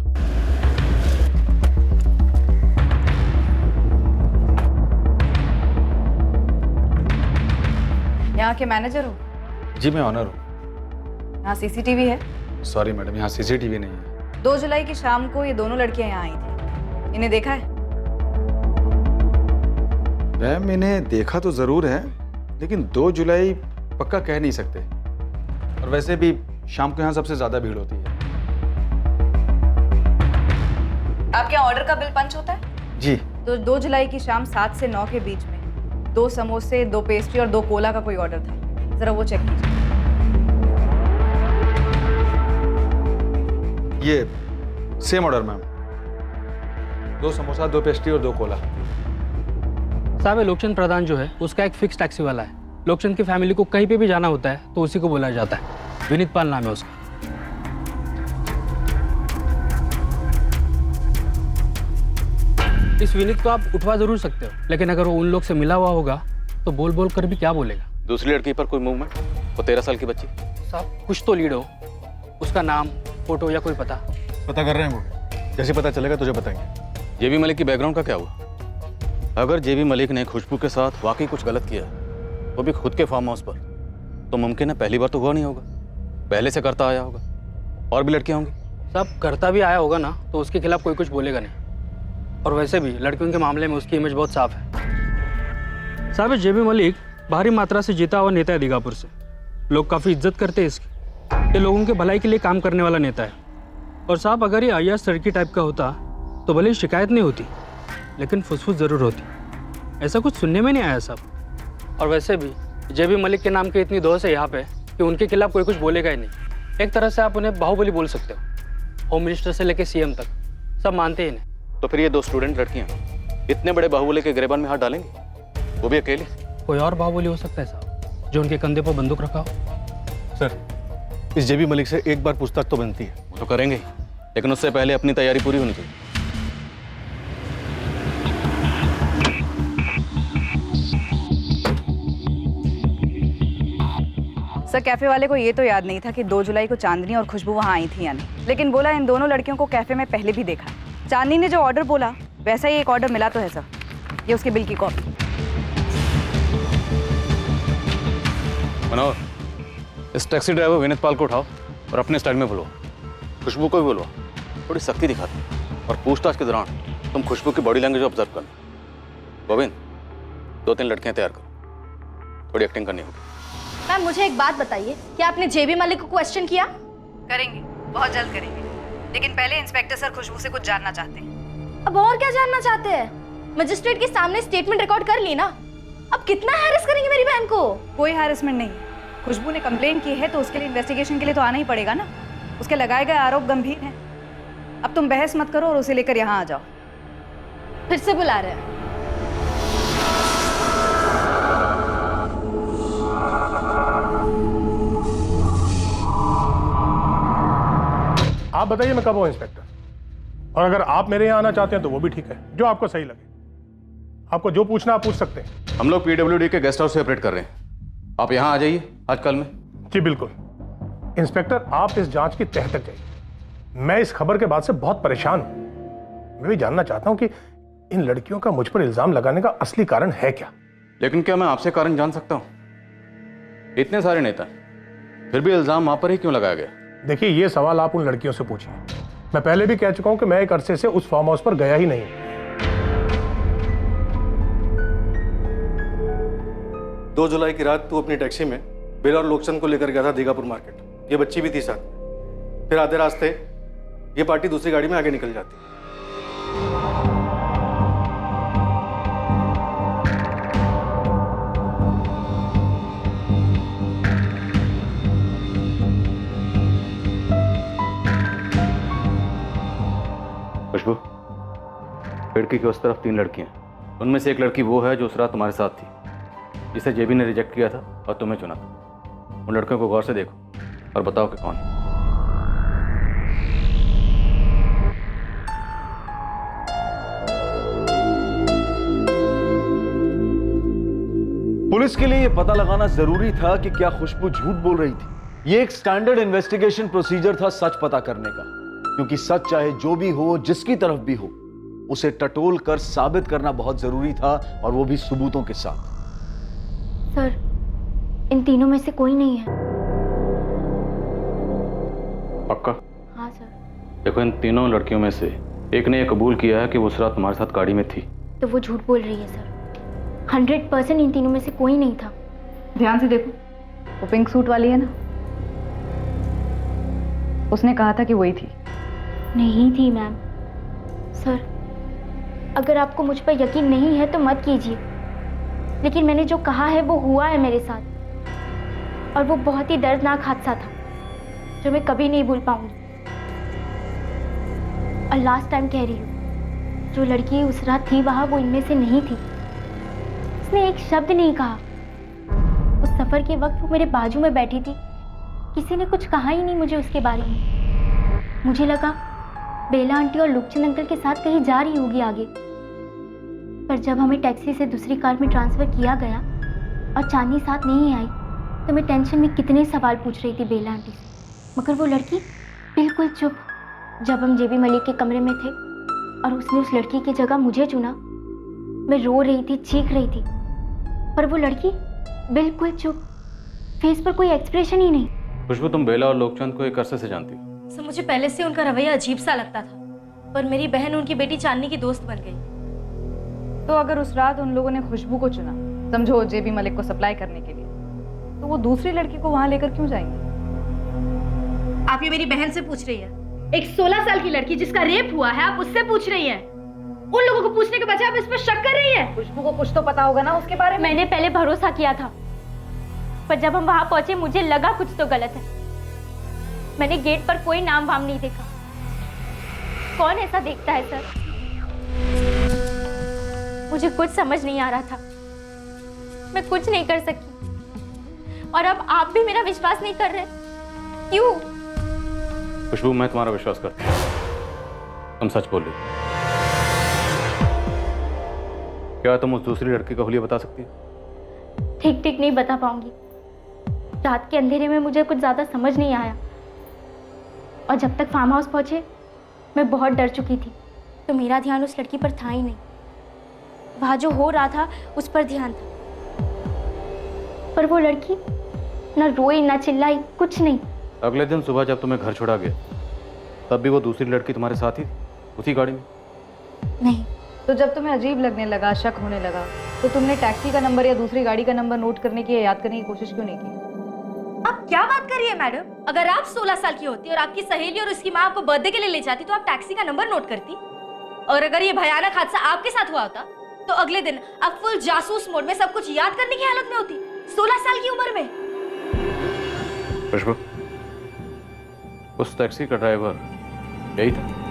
यहाँ के मैनेजर हो? जी, मैं ऑनर हूँ। यहाँ सीसीटीवी है? सॉरी मैडम, यहाँ सीसीटीवी नहीं है। 2 जुलाई की शाम को ये दोनों लड़कियां यहाँ आई थी, इन्हें देखा है? मैम, इन्हें देखा तो जरूर है, लेकिन 2 जुलाई पक्का कह नहीं सकते, और वैसे भी शाम को यहाँ सबसे ज्यादा भीड़ होती है। आपके यहाँ ऑर्डर का बिल पंच होता है? जी। तो 2 जुलाई की शाम 7 से 9 के बीच में 2 समोसे, 2 पेस्ट्री और 2 कोला का कोई ऑर्डर था। जरा वो चेक कीजिए। ये same order ma'am, 2 samosa, 2 pastry और 2 कोला। साहब, ये लोकचंद प्रधान जो है उसका एक फिक्स टैक्सी वाला है। लोकचंद की फैमिली को कहीं पे भी जाना होता है तो उसी को बुलाया जाता है। विनीत पाल नाम है उसका। इस विनीत को आप उठवा जरूर सकते हो, लेकिन अगर वो उन लोग से मिला हुआ होगा तो बोल बोल कर भी क्या बोलेगा। दूसरी लड़की पर कोई मूवमेंट? वो 13 साल की बच्ची। साहब, कुछ तो लीड हो, उसका नाम, फोटो या कोई पता कर रहे हैं वो। जैसे पता चलेगा तुझे बताएंगे। जेबी मलिक की बैकग्राउंड का क्या हुआ? अगर जेबी मलिक ने खुशबू के साथ वाकई कुछ गलत किया, वो भी खुद के फार्म हाउस पर, तो मुमकिन है पहली बार तो हुआ नहीं होगा, पहले से करता आया होगा। और भी लड़कियां होंगी। साहब, करता भी आया होगा ना तो उसके खिलाफ कोई कुछ बोलेगा नहीं। और वैसे भी लड़कियों के मामले में उसकी इमेज बहुत साफ है। साहब, जेबी मलिक भारी मात्रा से जीता हुआ नेता है दीघापुर से। लोग काफ़ी इज्जत करते हैं इसकी। ये लोगों के भलाई के लिए काम करने वाला नेता है। और साहब, अगर ये अय्याज सड़की टाइप का होता तो भले ही शिकायत नहीं होती, लेकिन फुसफुस ज़रूर होती। ऐसा कुछ सुनने में नहीं आया साहब। और वैसे भी जेबी मलिक के नाम की इतनी दोष है यहाँ पे कि उनके खिलाफ कोई कुछ बोलेगा ही नहीं। एक तरह से आप उन्हें बाहुबली बोल सकते हो। होम मिनिस्टर से लेकर सीएम तक सब मानते ही नहीं। तो फिर ये 2 स्टूडेंट लड़कियां इतने बड़े बाहुबली के गिरेबान में हाथ डालेंगी, वो भी अकेली? कोई और बाहुबली हो सकता है साहब, जो उनके कंधे पर बंदूक रखा हो। सर, इस जेबी मलिक से एक बार पूछताछ तो बनती है। वो तो करेंगे, लेकिन उससे पहले अपनी तैयारी पूरी होनी चाहिए। सर, कैफे वाले को ये तो याद नहीं था कि 2 जुलाई को चांदनी और खुशबू वहाँ आई थी या नहीं, लेकिन बोला इन दोनों लड़कियों को कैफे में पहले भी देखा। चांदनी ने जो ऑर्डर बोला वैसा ही एक ऑर्डर मिला तो है सर। ये उसके बिल की कॉपी। मनोहर, इस टैक्सी ड्राइवर विनीत पाल को उठाओ और अपने स्टाइल में बुलवाओ। खुशबू को भी बुलवाओ, थोड़ी सख्ती दिखाती। और पूछताछ के दौरान तुम खुशबू की बॉडी लैंग्वेज ऑब्जर्व करना। गोविंद, 2-3 लड़कियां तैयार करो, थोड़ी एक्टिंग करनी होगी। मैम, मुझे एक बात बताइए, क्या आपने जेबी मलिक को क्वेश्चन किया? करेंगे, बहुत जल्द करेंगे, लेकिन पहले इंस्पेक्टर सर खुशबू से कुछ जानना चाहते हैं। अब और क्या जानना चाहते हैं? मजिस्ट्रेट के सामने स्टेटमेंट रिकॉर्ड कर ली ना, अब कितना हैरेस करेंगे मेरी बहन को? कोई हैरेसमेंट नहीं है। खुशबू ने कंप्लेन की है तो उसके लिए इन्वेस्टिगेशन के लिए तो आना ही पड़ेगा ना। उसके लगाए गए आरोप गंभीर हैं। अब तुम बहस मत करो और उसे लेकर यहाँ आ जाओ। फिर से बुला रहे हैं। आप बताइए मैं कब हूं इंस्पेक्टर? और अगर आप मेरे यहाँ आना चाहते हैं तो वो भी ठीक है, जो आपको सही लगे। आपको जो पूछना आप पूछ सकते हैं। हम लोग पीडब्ल्यूडी के गेस्ट हाउस से ऑपरेट कर रहे हैं, आप यहाँ आ जाइए आज कल में। जी बिल्कुल इंस्पेक्टर, आप इस जांच की तह तक जाइए। मैं इस खबर के बाद से बहुत परेशान हूं। मैं भी जानना चाहता हूं कि इन लड़कियों का मुझ पर इल्जाम लगाने का असली कारण है क्या। लेकिन क्या मैं आपसे कारण जान सकता हूं? इतने सारे नेता, फिर भी इल्जाम आप पर ही क्यों लगाया गया? देखिए, ये सवाल आप उन लड़कियों से पूछिए। मैं पहले भी कह चुका हूं कि मैं एक अरसे से उस फार्म हाउस पर गया ही नहीं। 2 जुलाई की रात तू अपनी टैक्सी में बेला और लोकचंद को लेकर गया था दीघापुर मार्केट। ये बच्ची भी थी साथ। फिर आधे रास्ते ये पार्टी दूसरी गाड़ी में आगे निकल जाती। खुशबू, खिड़की के उस तरफ 3 लड़कियां, उनमें से एक लड़की वो है जो उस रात तुम्हारे साथ थी, जिसे जेबी ने रिजेक्ट किया था और तुम्हें चुना था। उन लड़कियों को गौर से देखो और बताओ कि कौन है। पुलिस के लिए यह पता लगाना जरूरी था कि क्या खुशबू झूठ बोल रही थी। यह एक स्टैंडर्ड इन्वेस्टिगेशन प्रोसीजर था सच पता करने का, क्योंकि सच चाहे जो भी हो, जिसकी तरफ भी हो, उसे टटोल कर साबित करना बहुत जरूरी था, और वो भी सबूतों के साथ। सर, इन तीनों में से कोई नहीं है। पक्का? हाँ सर। देखो, इन तीनों लड़कियों में से एक ने यह कबूल किया है कि वो उस रात तुम्हारे साथ गाड़ी में थी। तो वो झूठ बोल रही है सर। 100% इन तीनों में से कोई नहीं था। ध्यान से देखो, वो पिंक सूट वाली है ना, उसने कहा था कि वही थी। नहीं थी मैम। सर, अगर आपको मुझ पर यकीन नहीं है तो मत कीजिए, लेकिन मैंने जो कहा है वो हुआ है मेरे साथ, और वो बहुत ही दर्दनाक हादसा था जो मैं कभी नहीं भूल पाऊंगी। और लास्ट टाइम कह रही हूँ, जो लड़की उस रात थी वहाँ वो इनमें से नहीं थी। उसने एक शब्द नहीं कहा। उस सफर के वक्त वो मेरे बाजू में बैठी थी, किसी ने कुछ कहा ही नहीं मुझे उसके बारे में। मुझे लगा बेला आंटी और लोकचंद अंकल के साथ कहीं जा रही होगी आगे, पर जब हमें टैक्सी से दूसरी कार में ट्रांसफर किया गया और चांदनी साथ नहीं आई तो मैं टेंशन में कितने सवाल पूछ रही थी बेला आंटी से, मगर वो लड़की बिल्कुल चुप। जब हम जेबी मलिक के कमरे में थे और उसने उस लड़की की जगह मुझे चुना, मैं रो रही थी, चीख रही थी, पर वो लड़की बिल्कुल चुप, फेस पर कोई एक्सप्रेशन ही नहीं। खुशबू, तुम बेला और लोकचंद को एक अरसे से जानती हो? सर मुझे पहले से उनका रवैया अजीब सा लगता था, पर मेरी बहन उनकी बेटी चांदनी की दोस्त बन गई। तो अगर उस रात उन लोगों ने खुशबू को चुना, समझो जेबी मलिक को सप्लाई करने के लिए, तो वो दूसरी लड़की को वहां लेकर क्यों जाएंगे? आप ये मेरी बहन से पूछ रही है? एक 16 साल की लड़की जिसका रेप हुआ है, आप उससे पूछ रही हैं? उन लोगों को पूछने के बजाय आप इस पर शक कर रही हैं? खुशबू को कुछ तो पता होगा ना उसके बारे में। मैंने पहले भरोसा किया था, पर जब हम वहां पहुंचे मुझे लगा कुछ तो गलत है। मैंने गेट पर कोई नाम वाम नहीं देखा। कौन ऐसा देखता है सर? मुझे कुछ समझ नहीं आ रहा था, मैं कुछ नहीं कर सकी, और अब आप भी मेरा विश्वास नहीं कर रहे। क्यों? खुशबू, मैं तुम्हारा विश्वास करता हूं, तुम सच बोल रही हो। क्या तुम उस दूसरी लड़की का हुलिया बता सकती हो? ठीक ठीक नहीं बता पाऊंगी। रात के अंधेरे में मुझे कुछ ज्यादा समझ नहीं आया, और जब तक फार्म हाउस पहुंचे मैं बहुत डर चुकी थी, तो मेरा ध्यान उस लड़की पर था ही नहीं। वहां जो हो रहा था उस पर ध्यान था, पर वो लड़की ना रोई ना चिल्लाई, कुछ नहीं। अगले दिन सुबह जब तुम्हें घर छोड़ा गया, तब भी वो दूसरी लड़की तुम्हारे साथ ही उसी गाड़ी में? नहीं। तो जब तुम्हें अजीब लगने लगा, शक होने लगा, तो तुमने टैक्सी का नंबर या दूसरी गाड़ी का नंबर नोट करने की या याद करने की कोशिश क्यों नहीं की? आप क्या बात कर रही है मैडम? अगर आप 16 साल की होती और आपकी सहेली और उसकी माँ आपको बर्थडे के लिए ले जाती तो आप टैक्सी का नंबर नोट करती, और अगर ये भयानक हादसा आपके साथ हुआ होता तो अगले दिन आप फुल जासूस मोड में सब कुछ याद करने की हालत में होती, 16 साल की उम्र में। खुशबू, उस टैक्सी का ड्राइवर यही था?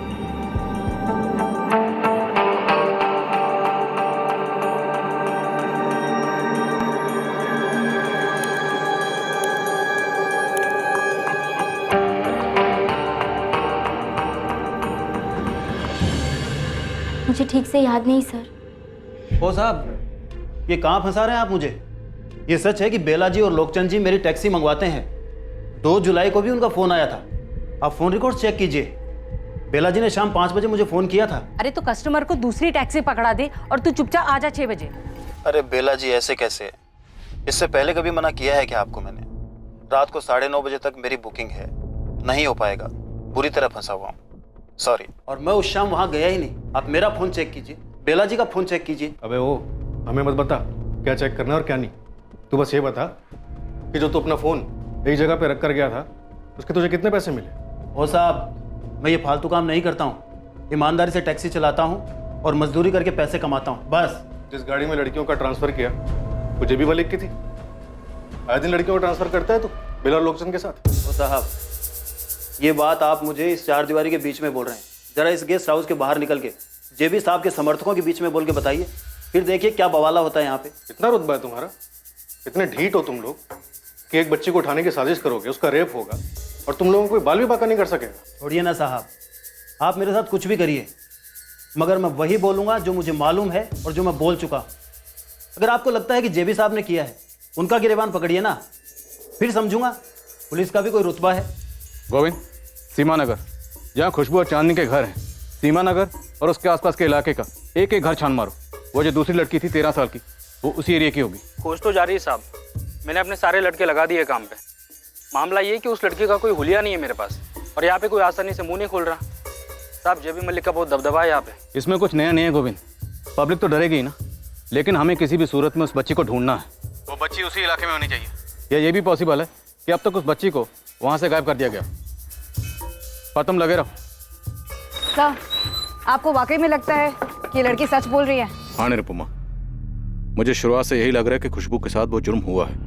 मुझे ठीक से याद नहीं सर। ओ साहब, ये कहाँ फंसा रहे हैं आप मुझे? ये सच है कि बेला जी और लोकचंद जी मेरी टैक्सी मंगवाते हैं। 2 जुलाई को भी उनका फोन आया था, आप फोन रिकॉर्ड चेक कीजिए। बेला जी ने शाम 5 बजे मुझे फोन किया था। अरे तो कस्टमर को दूसरी टैक्सी पकड़ा दे और तू चुपचाप आ जा 6 बजे। अरे बेला जी, ऐसे कैसे? इससे पहले कभी मना किया है क्या आपको मैंने? रात को 9:30 बजे तक मेरी बुकिंग है, नहीं हो पाएगा, बुरी तरह फंसा हुआ हूँ, सॉरी। और मैं उस शाम वहां गया ही नहीं। आप मेरा फोन चेक कीजिए, बेला जी का फोन चेक कीजिए। अबे ओ, हमें मत बता क्या चेक करना है और क्या नहीं। तू बस ये बता कि जो तू अपना फोन एक जगह पे रख कर गया था, उसके तुझे कितने पैसे मिले? ओ साहब, मैं ये फालतू काम नहीं करता हूँ, ईमानदारी से टैक्सी चलाता हूँ और मजदूरी करके पैसे कमाता हूँ, बस। जिस गाड़ी में लड़कियों का ट्रांसफर किया वो जेबी मलिक की थी। आए दिन लड़कियों का ट्रांसफर करता है तू बेला और लोकचंद के साथ। ओ साहब, ये बात आप मुझे इस 4 दीवारी के बीच में बोल रहे हैं, जरा इस गेस्ट हाउस के बाहर निकल के जेबी साहब के समर्थकों के बीच में बोल के बताइए, फिर देखिए क्या बवाला होता है यहाँ पे। इतना रुतबा है तुम्हारा? इतने ढीठ हो तुम लोग कि एक बच्ची को उठाने की साजिश करोगे, उसका रेप होगा और तुम लोगों को कोई बाल भी बाका नहीं कर सकेगा। छोड़िए ना साहब, आप मेरे साथ कुछ भी करिए, मगर मैं वही बोलूंगा जो मुझे मालूम है और जो मैं बोल चुका। अगर आपको लगता है कि जेबी साहब ने किया है, उनका गिरेबान पकड़िए ना, फिर समझूंगा पुलिस का भी कोई रुतबा है। गोविंद, सीमानगर, जहाँ खुशबू और चांदनी के घर हैं, सीमानगर और उसके आसपास के इलाके का एक एक घर छान मारो। वो जो दूसरी लड़की थी 13 साल की, वो उसी एरिया की होगी। खोज तो जारी है साहब, मैंने अपने सारे लड़के लगा दिए काम पे। मामला ये कि उस लड़की का कोई हुलिया नहीं है मेरे पास, और यहाँ पे कोई आसानी से मुंह नहीं खोल रहा। साहब, जेबी मलिक का बहुत दबदबा है यहाँ पे। इसमें कुछ नया नहीं है गोविंद, पब्लिक तो डरेगी ना, लेकिन हमें किसी भी सूरत में उस बच्ची को ढूंढना है। वो बच्ची उसी इलाके में होनी चाहिए, या ये भी पॉसिबल है कि अब तक उस बच्ची को वहाँ से गायब कर दिया गया। पर तुम लगे रहो। साहब, आपको वाकई में लगता है कि लड़की सच बोल रही है? हाँ निरुपमा, मुझे शुरुआत से यही लग रहा है कि खुशबू के साथ वो जुर्म हुआ है।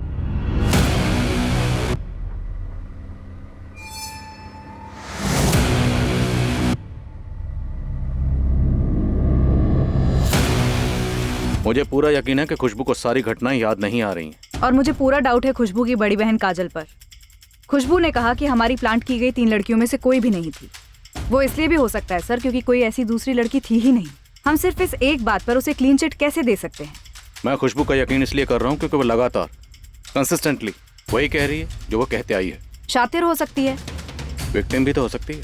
मुझे पूरा यकीन है कि खुशबू को सारी घटनाएं याद नहीं आ रही हैं। और मुझे पूरा डाउट है खुशबू की बड़ी बहन काजल पर। खुशबू ने कहा कि हमारी प्लांट की गई 3 लड़कियों में से कोई भी नहीं थी। वो इसलिए भी हो सकता है सर क्योंकि कोई ऐसी दूसरी लड़की थी ही नहीं। हम सिर्फ इस एक बात पर उसे क्लीन चिट कैसे दे सकते हैं? मैं खुशबू का यकीन इसलिए कर रहा हूँ क्योंकि वो लगातार कंसिस्टेंटली वही कह रही है जो वो कहते आई है। शातिर हो सकती है, विक्टिम भी तो हो सकती है।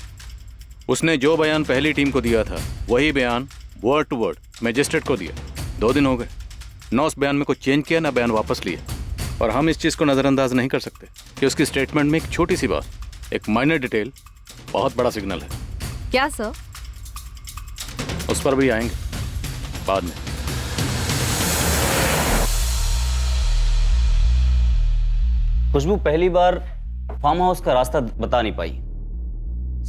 उसने जो बयान पहली टीम को दिया था वही बयान वर्ड टू वर्ड मैजिस्ट्रेट को दिया। 2 दिन हो गए, ना उस बयान में कुछ चेंज किया ना बयान वापस लिया। और हम इस चीज़ को नज़रअंदाज नहीं कर सकते कि उसकी स्टेटमेंट में एक छोटी सी बात, एक माइनर डिटेल बहुत बड़ा सिग्नल है। क्या सर? उस पर भी आएंगे बाद में। खुशबू पहली बार फार्म हाउस का रास्ता बता नहीं पाई,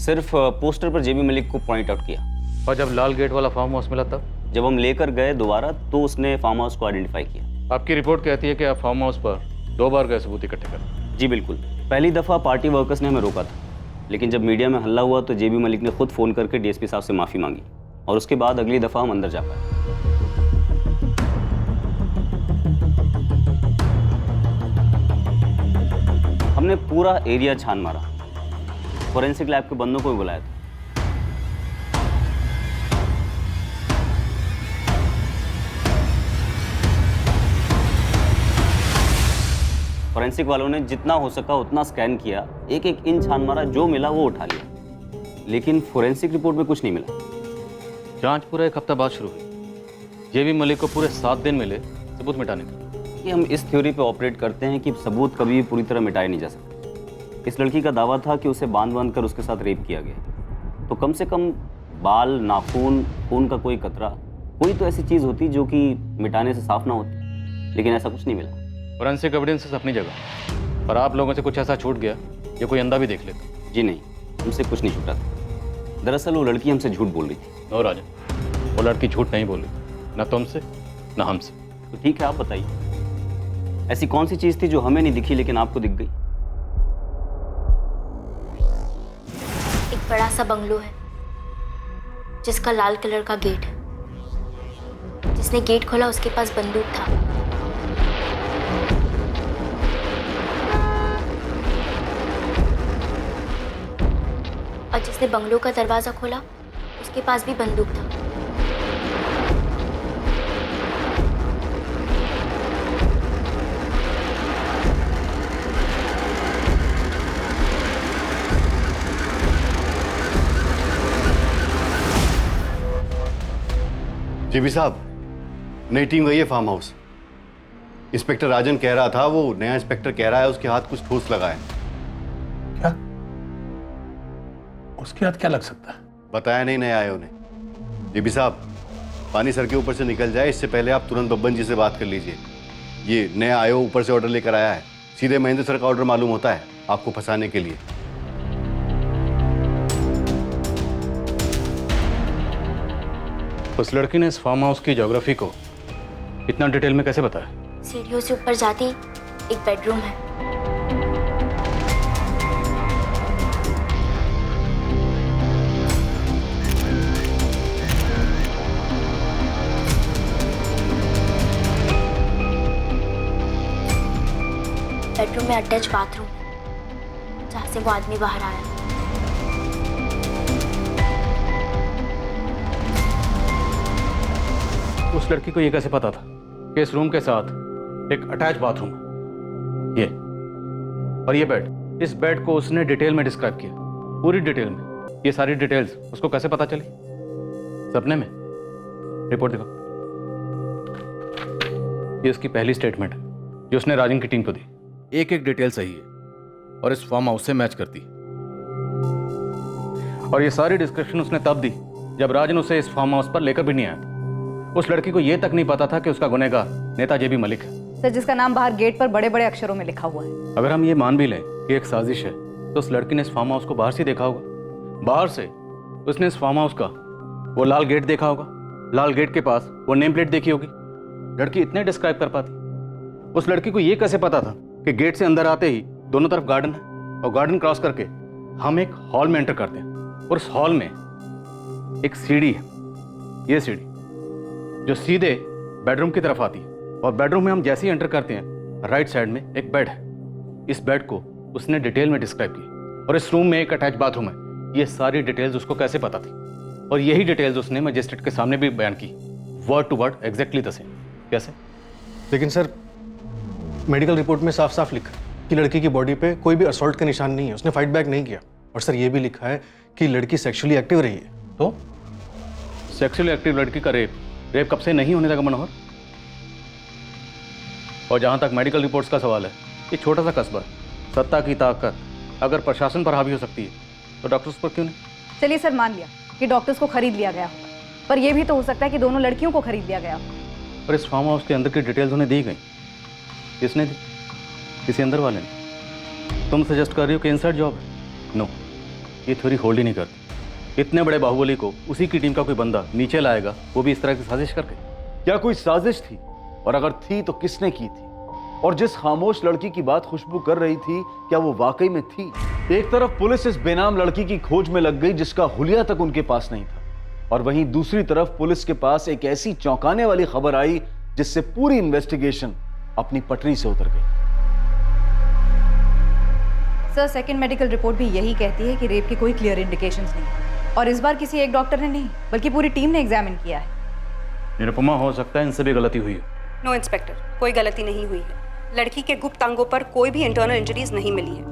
सिर्फ पोस्टर पर जेबी मलिक को पॉइंट आउट किया। और जब लाल गेट वाला फार्म हाउस मिला तब जब हम लेकर गए दोबारा तो उसने फार्म हाउस को आइडेंटिफाई किया। आपकी रिपोर्ट कहती है कि आप फार्म हाउस पर 2 बार गए सबूत इकट्ठे कर। जी बिल्कुल। पहली दफ़ा पार्टी वर्कर्स ने हमें रोका था, लेकिन जब मीडिया में हल्ला हुआ तो जेबी मलिक ने खुद फ़ोन करके डीएसपी साहब से माफ़ी मांगी और उसके बाद अगली दफ़ा हम अंदर जा पाए। हमने पूरा एरिया छान मारा, फोरेंसिक लैब के बंदों को भी बुलाया था। फोरेंसिक वालों ने जितना हो सका उतना स्कैन किया, एक एक इंच छान मारा, जो मिला वो उठा लिया, लेकिन फोरेंसिक रिपोर्ट में कुछ नहीं मिला। जांच पूरा 1 हफ्ता बाद शुरू हुई। जेबी मलिक को पूरे 7 दिन मिले सबूत मिटाने के। कि हम इस थ्योरी पे ऑपरेट करते हैं कि सबूत कभी भी पूरी तरह मिटाए नहीं जा सकते। इस लड़की का दावा था कि उसे बांध कर उसके साथ रेप किया गया, तो कम से कम बाल, नाखून, खून का कोई कतरा, कोई तो ऐसी चीज़ होती जो कि मिटाने से साफ ना होती, लेकिन ऐसा कुछ नहीं मिला। फोरेंसिक एविडेंसेस अपनी जगह, पर आप लोगों से कुछ ऐसा छूट गया या कोई अंधा भी देख लेता? जी नहीं, हमसे कुछ नहीं छूटा था। दरअसल वो लड़की हमसे झूठ बोल रही थी। नो राजन, वो लड़की झूठ नहीं बोल रही थी, ना तुमसे ना हमसे। तो ठीक है, आप बताइए ऐसी कौन सी चीज़ थी जो हमें नहीं दिखी लेकिन आपको दिख गई? एक बड़ा सा बंगलो है जिसका लाल कलर का गेट है। जिसने गेट खोला उसके पास बंदूक था। और जिसने बंगलो का दरवाजा खोला उसके पास भी बंदूक था। जीबी साहब, नई टीम गई है फार्म हाउस। इंस्पेक्टर राजन कह रहा था, वो नया इंस्पेक्टर कह रहा है उसके हाथ कुछ ठोस लगा है। क्या? उसके हाथ क्या लग सकता है? बताया नहीं नए आए उन्हें। जीबी साहब, पानी सर के ऊपर से निकल जाए इससे पहले आप तुरंत बब्बन जी से बात कर लीजिए। ये नया आयो ऊपर से ऑर्डर लेकर आया है, सीधे महेंद्र सर का ऑर्डर मालूम होता है आपको फंसाने के लिए। उस लड़की ने इस फार्म हाउस की ज्योग्राफी को इतना डिटेल में कैसे बताया? सीढ़ियों से ऊपर जाती एक बेडरूम है। बेडरूम में अटैच बाथरूम है जहाँ से वो आदमी बाहर आया। उस लड़की को ये कैसे पता था कि इस रूम के साथ एक अटैच बाथरूम है? ये और ये बेड, इस बेड को उसने डिटेल में डिस्क्राइब किया, पूरी डिटेल में। ये सारी डिटेल्स उसको कैसे पता चली? सपने में? रिपोर्ट देखो। ये उसकी पहली स्टेटमेंट है जो उसने राजन की टीम को दी। एक एक डिटेल सही है और इस फार्म हाउस से मैच करती है। और ये सारी डिस्क्रिप्शन उसने तब दी जब राजन उसे इस फार्म हाउस पर लेकर भी नहीं आया था। उस लड़की को यह तक नहीं पता था कि उसका गुनहगार नेता जेबी मलिक है। सर, जिसका नाम बाहर गेट पर बड़े बड़े अक्षरों में लिखा हुआ है। अगर हम ये मान भी लें कि एक साजिश है, तो उस लड़की ने इस फार्म हाउस को बाहर से देखा होगा। बाहर से उसने इस फार्म हाउस का वो लाल गेट देखा होगा, लाल गेट के पास वो नेम प्लेट देखी होगी। लड़की इतने डिस्क्राइब कर पाती? उस लड़की को यह कैसे पता था कि गेट से अंदर आते ही दोनों तरफ गार्डन है और गार्डन क्रॉस करके हम एक हॉल में एंटर करते हैं और उस हॉल में एक सीढ़ी है, ये सीढ़ी जो सीधे बेडरूम की तरफ आती है और बेडरूम में हम जैसे ही एंटर करते हैं राइट साइड में एक बेड है। इस बेड को उसने डिटेल में डिस्क्राइब की और इस रूम में एक अटैच बाथरूम है। ये सारी डिटेल्स उसको कैसे पता थी और यही डिटेल्स उसने मजिस्ट्रेट के सामने भी बयान की, word to word exactly the same. कैसे? लेकिन सर मेडिकल रिपोर्ट में साफ साफ लिखा कि लड़की की बॉडी पे कोई भी असॉल्ट का निशान नहीं है, उसने फाइट बैक नहीं किया। और सर ये भी लिखा है कि लड़की सेक्सुअली एक्टिव रही है। तो सेक्सुअली एक्टिव लड़की का रेप कब से नहीं होने लगा मनोहर? और जहां तक मेडिकल रिपोर्ट्स का सवाल है, ये छोटा सा कस्बा है, सत्ता की ताकत अगर प्रशासन पर हावी हो सकती है तो डॉक्टर्स पर क्यों नहीं? चलिए सर, मान लिया कि डॉक्टर्स को खरीद लिया गया होगा, पर यह भी तो हो सकता है कि दोनों लड़कियों को खरीद लिया गया। और इस फार्म हाउस के अंदर की डिटेल्स उन्हें दी गई, किसने दी? किसी अंदर वाले ने। तुम सजेस्ट कर रही हो कि इनसाइड जॉब है? नो, ये थ्योरी होल्ड ही नहीं करती। इतने बड़े बाहुबली को उसी की टीम का कोई बंदा नीचे लाएगा, वो भी इस तरह की साजिश करके? क्या कोई साजिश थी? और अगर थी तो किसने की थी? और जिस खामोश लड़की की बात खुशबू कर रही थी, क्या वो वाकई में थी? एक तरफ पुलिस इस बेनाम लड़की की खोज में लग गई जिसका हुलिया तक उनके पास नहीं था, और वहीं दूसरी तरफ पुलिस के पास एक ऐसी चौंकाने वाली खबर आई जिससे पूरी इन्वेस्टिगेशन अपनी पटरी से उतर गई। सर, सेकंड मेडिकल रिपोर्ट भी यही कहती है कि रेप की कोई क्लियर इंडिकेशंस नहीं, और इस बार किसी एक डॉक्टर ने नहीं बल्कि पूरी टीम ने एग्जामिन किया है। निरुपमा, हो सकता है इनसे भी गलती हुई है। नो इंस्पेक्टर, कोई गलती नहीं हुई है। लड़की के गुप्त अंगों पर कोई भी इंटरनल इंजरीज नहीं मिली है।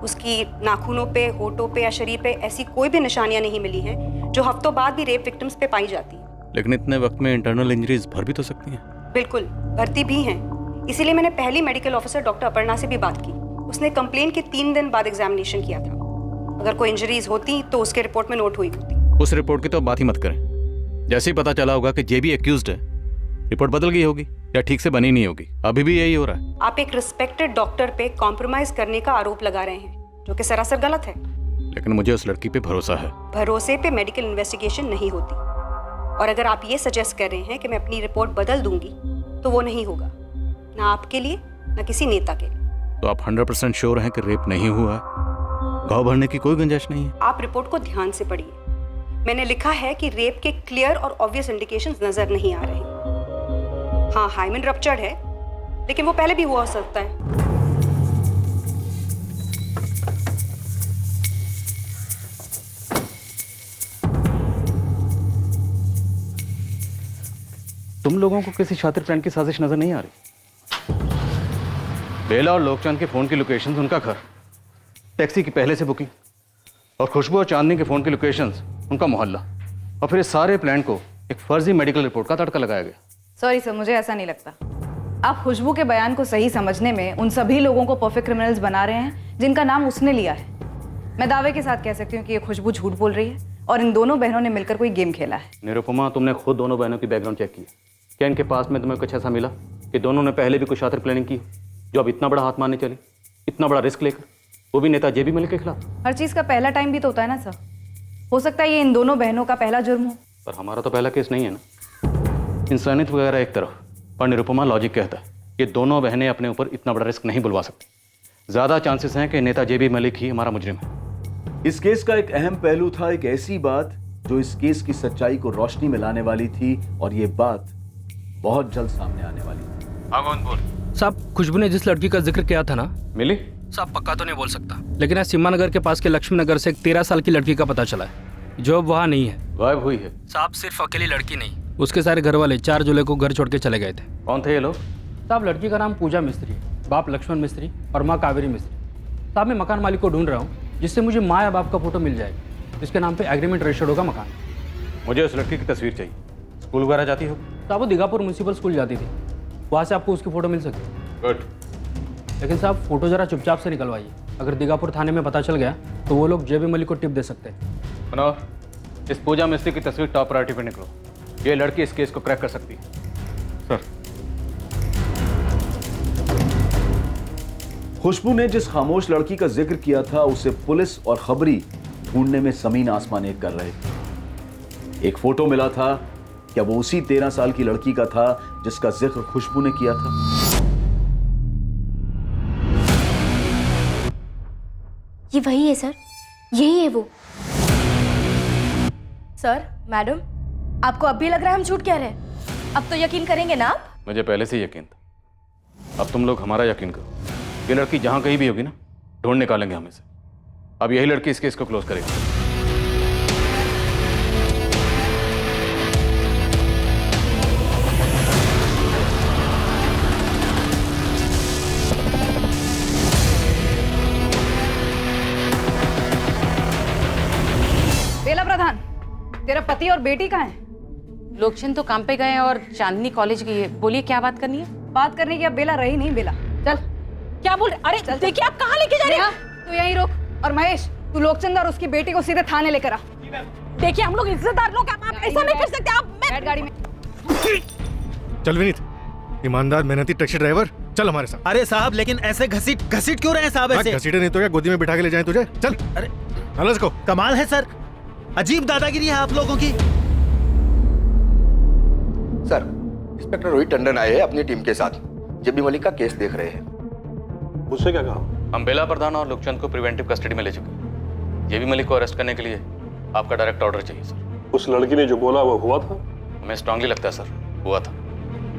उसकी नाखूनों पे, होठों पे या शरीर पे ऐसी कोई भी निशानियां नहीं मिली हैं जो हफ्तों बाद भी रेप विक्टिम्स पे पाई जाती है। लेकिन इतने वक्त में इंटरनल इंजरीज भर भी तो सकती हैं। बिल्कुल, भर्ती भी हैं। इसीलिए मैंने पहली मेडिकल ऑफिसर डॉक्टर अपर्णा से भी बात की। उसने कंप्लेन के 3 दिन बाद एग्जामिनेशन किया था। अगर कोई इंजरीज होती तो उसके रिपोर्ट में नोट हुई होती। उस रिपोर्ट की तो बात ही मत करें। जैसे ही पता चला होगा कि जे भी एक्यूज्ड है, रिपोर्ट बदल गई होगी या ठीक से बनी नहीं होगी। अभी भी यही हो रहा है। आप एक रिस्पेक्टेड डॉक्टर पे कॉम्प्रोमाइज करने का आरोप लगा रहे हैं, जो कि सरासर गलत है। लेकिन मुझे उस लड़की पे भरोसा है। भरोसे पे मेडिकल इन्वेस्टिगेशन नहीं होती, और अगर आप ये सजेस्ट कर रहे हैं कि मैं अपनी रिपोर्ट बदल दूंगी तो वो नहीं होगा, ना आपके लिए ना किसी नेता के लिए। तो आप 100% श्योर हैं कि रेप नहीं हुआ है? घाव भरने की कोई गुंजाइश नहीं है? आप रिपोर्ट को ध्यान से पढ़िए। मैंने लिखा है कि रेप के क्लियर और ऑब्वियस इंडिकेशंस नजर नहीं आ रहे। हाँ, हाइमेन रप्चर्ड है, लेकिन वो पहले भी हुआ हो सकता है। तुम लोगों को किसी शातिर फ्रेंड की साजिश नजर नहीं आ रही? बेला और लोकचंद के फोन की लोकेशंस, उनका घर, टैक्सी की पहले से बुकिंग, और खुशबू और चांदनी के फोन की लोकेशंस, उनका मोहल्ला, और फिर इस सारे प्लान को एक फर्जी मेडिकल रिपोर्ट का तड़का लगाया गया। सॉरी सर, मुझे ऐसा नहीं लगता। आप खुशबू के बयान को सही समझने में उन सभी लोगों को परफेक्ट क्रिमिनल्स बना रहे हैं जिनका नाम उसने लिया है। मैं दावे के साथ कह सकती हूँ कि ये खुशबू झूठ बोल रही है और इन दोनों बहनों ने मिलकर कोई गेम खेला है। निरुपमा, तुमने खुद दोनों बहनों की बैकग्राउंड चेक की, क्या इनके पास में तुम्हें कुछ ऐसा मिला कि दोनों ने पहले भी कुछ शातिर प्लानिंग की जो अब इतना बड़ा हाथ मारने चली, इतना बड़ा रिस्क लेकर, वो भी नेता जेबी मलिक के खिलाफ? हर चीज का पहला टाइम भी तो होता है ना सर। हो सकता है ये इन दोनों बहनों का पहला जुर्म हो। पर हमारा तो पहला केस नहीं है ना। इंसानियत वगैरह एक तरफ, पर निरुपमा लॉजिक कहता है ये दोनों बहनें अपने ऊपर इतना बड़ा रिस्क नहीं बुलवा सकती। ज्यादा चांसेस हैं कि नेता जेबी मलिक ही हमारा मुजरिम है। इस केस का एक अहम पहलू था एक ऐसी बात जो इस केस की सच्चाई को रोशनी में लाने वाली थी, और ये बात बहुत जल्द सामने आने वाली थी। कौन बोल? साहब, खुशबू ने जिस लड़की का जिक्र किया था ना, मिली? साहब पक्का तो नहीं बोल सकता, लेकिन आज सीमा नगर के पास के लक्ष्मी नगर से एक 13 साल की लड़की का पता चला है जो अब वहाँ नहीं है, गायब हुई है। साहब सिर्फ अकेली लड़की नहीं, उसके सारे घर वाले 4 जुलाई को घर छोड़ के चले गए थे। कौन थे ये लोग? साहब लड़की का नाम पूजा मिस्त्री है, बाप लक्ष्मण मिस्त्री और माँ कावेरी मिस्त्री। साहब मैं मकान मालिक को ढूंढ रहा हूँ जिससे मुझे माँ या बाप का फोटो मिल जाएगा, जिसके नाम पे एग्रीमेंट रजिस्टर्ड होगा मकान। मुझे उस लड़की की तस्वीर चाहिए। स्कूल वगैरह जाती हो? साहब वो दीघापुर म्यूनसिपल स्कूल जाती थी, वहाँ से आपको उसकी फ़ोटो मिल सकती है। गुड। लेकिन साहब फ़ोटो ज़रा चुपचाप से निकलवाइए, अगर दीघापुर थाने में पता चल गया तो वो लोग जेबी मलिक को टिप दे सकते हैं। मनोहर, इस पूजा मिस्त्री की तस्वीर टॉप प्रायोरिटी पे निकलो। ये लड़की इस केस को क्रैक कर सकती है। सर। खुशबू ने जिस खामोश लड़की का जिक्र किया था उसे पुलिस और खबरी ढूंढने में जमीन आसमान एक कर रहे थे। एक फोटो मिला था, क्या वो उसी 13 साल की लड़की का था जिसका जिक्र खुशबू ने किया था? ये वही है सर, यही है वो। सर, मैडम, आपको अब भी लग रहा है हम झूठ कह रहे हैं? अब तो यकीन करेंगे ना आप? मुझे पहले से यकीन था, अब तुम लोग हमारा यकीन करो। ये लड़की जहां कहीं भी होगी ना, ढूंढ निकालेंगे हमें से। अब यही लड़की इस केस को क्लोज करेगी। बेला प्रधान, तेरा पति और बेटी कहाँ है? लोकचंद तो काम पे गए हैं और चांदनी कॉलेज गई है। बोलिए क्या बात करनी है? बात करने की अब बेला रही नहीं। बेला चल। क्या बोल रहे? अरे देखिए आप कहाँ लेके जा रहे हैं? तू यहीं रुक, और महेश तू लोकचंद और उसकी बेटी को सीधे थाने लेकर आ। देखिए हम लोग इज्जतदार लोग हैं, आप ऐसा नहीं कर सकते। आप बैठ गाड़ी में। चल विनीत, ईमानदार मेहनती टैक्सी ड्राइवर, चल हमारे साथ। अरे साहब, लेकिन ऐसे घसीट क्यों रहे हैं साहब? ऐसे घसीटे नहीं तो क्या गोदी में बिठा के ले जाएं तुझे? चल। अरे अलस को कमाल है सर, अजीब दादागिरी है आप लोगों की। सर, इंस्पेक्टर रोहित टंडन आए हैं अपनी टीम के साथ, जेबी मलिक का केस देख रहे हैं। मुझसे क्या कहा? हम बेला प्रधान और लोकचंद को प्रिवेंटिव कस्टडी में ले चुके हैं। जेबी मलिक को अरेस्ट करने के लिए आपका डायरेक्ट ऑर्डर चाहिए सर। उस लड़की ने जो बोला वो हुआ था? हमें स्ट्रांगली लगता है सर, हुआ था।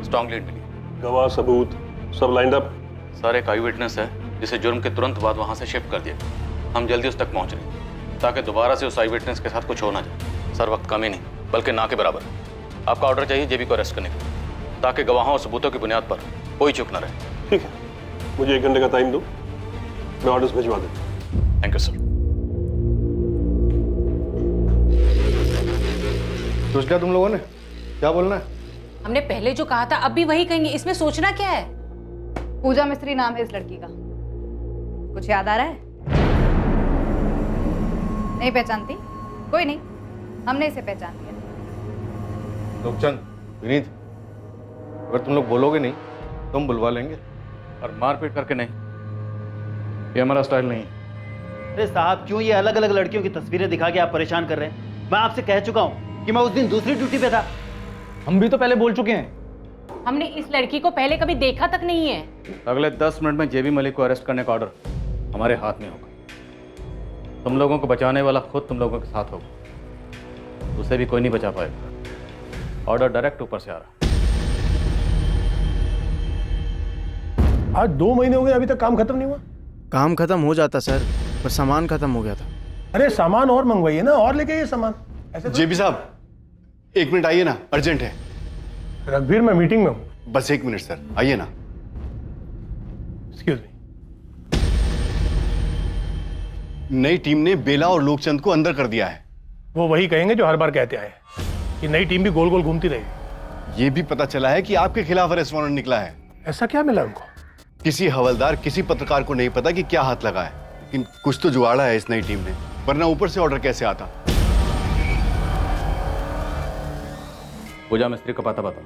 स्ट्रांग लीड मिली। गवाह सबूत सब लाइंड अप? सर, एक आई विटनेस है जिसे जुर्म के तुरंत बाद वहां से शिफ्ट कर दिया। हम जल्दी उस तक पहुंच रहे हैं ताकि दोबारा से उस आई विटनेस के साथ कुछ हो ना जाए। सर, वक्त कम ही नहीं बल्कि ना के बराबर। आपका ऑर्डर चाहिए जेबी को अरेस्ट करने के लिए, ताकि गवाहों और सबूतों की बुनियाद पर कोई चूक ना रहे। ठीक है, मुझे 1 घंटे का टाइम दो, मैं ऑर्डर्स भिजवा दूँ। Thank you sir. सोच लिया तुम लोगों ने क्या बोलना है? हमने पहले जो कहा था अब भी वही कहेंगे, इसमें सोचना क्या है? पूजा मिस्त्री नाम है इस लड़की का, कुछ याद आ रहा है? नहीं पहचानती? कोई नहीं, हमने इसे पहचान लिया। लोकचंद, विनीत, अगर तुम लोग बोलोगे नहीं तो हम बुलवा लेंगे। और मारपीट करके नहीं, ये हमारा स्टाइल नहीं है। अरे साहब, क्यों ये अलग अलग लड़कियों की तस्वीरें दिखा के आप परेशान कर रहे हैं? मैं आपसे कह चुका हूँ कि मैं उस दिन दूसरी ड्यूटी पे था। हम भी तो पहले बोल चुके हैं। हमने इस लड़की को पहले कभी देखा तक नहीं है। अगले 10 मिनट में जेबी मलिक को अरेस्ट करने का ऑर्डर हमारे हाथ में होगा। तुम लोगों को बचाने वाला खुद तुम लोगों के साथ होगा, उसे भी कोई नहीं बचा पाएगा। ऑर्डर डायरेक्ट ऊपर से आ रहा। आज 2 महीने हो गए, अभी तक काम खत्म नहीं हुआ। काम खत्म हो जाता सर, पर सामान खत्म हो गया था। अरे सामान और मंगवाइए ना, और लेके आइए सामान। ऐसे जेबी साहब, 1 मिनट आइए ना, अर्जेंट है। रघुवीर, मैं मीटिंग में हूँ। बस 1 मिनट सर, आइए ना। Excuse me. नई टीम ने बेला और लोकचंद को अंदर कर दिया है। वो वही कहेंगे जो हर बार कहते आए हैं कि नई टीम भी गोल गोल घूमती रहेगी। ये भी पता चला है कि आपके खिलाफ अरेस्ट वारंट निकला है। ऐसा क्या मिला उनको? किसी हवलदार, किसी पत्रकार को नहीं पता कि क्या हाथ लगा है, लेकिन कुछ तो जुगाड़ा है इस नई टीम ने, वरना ऊपर से ऑर्डर कैसे आता? पूजा मिस्त्री का पता बता,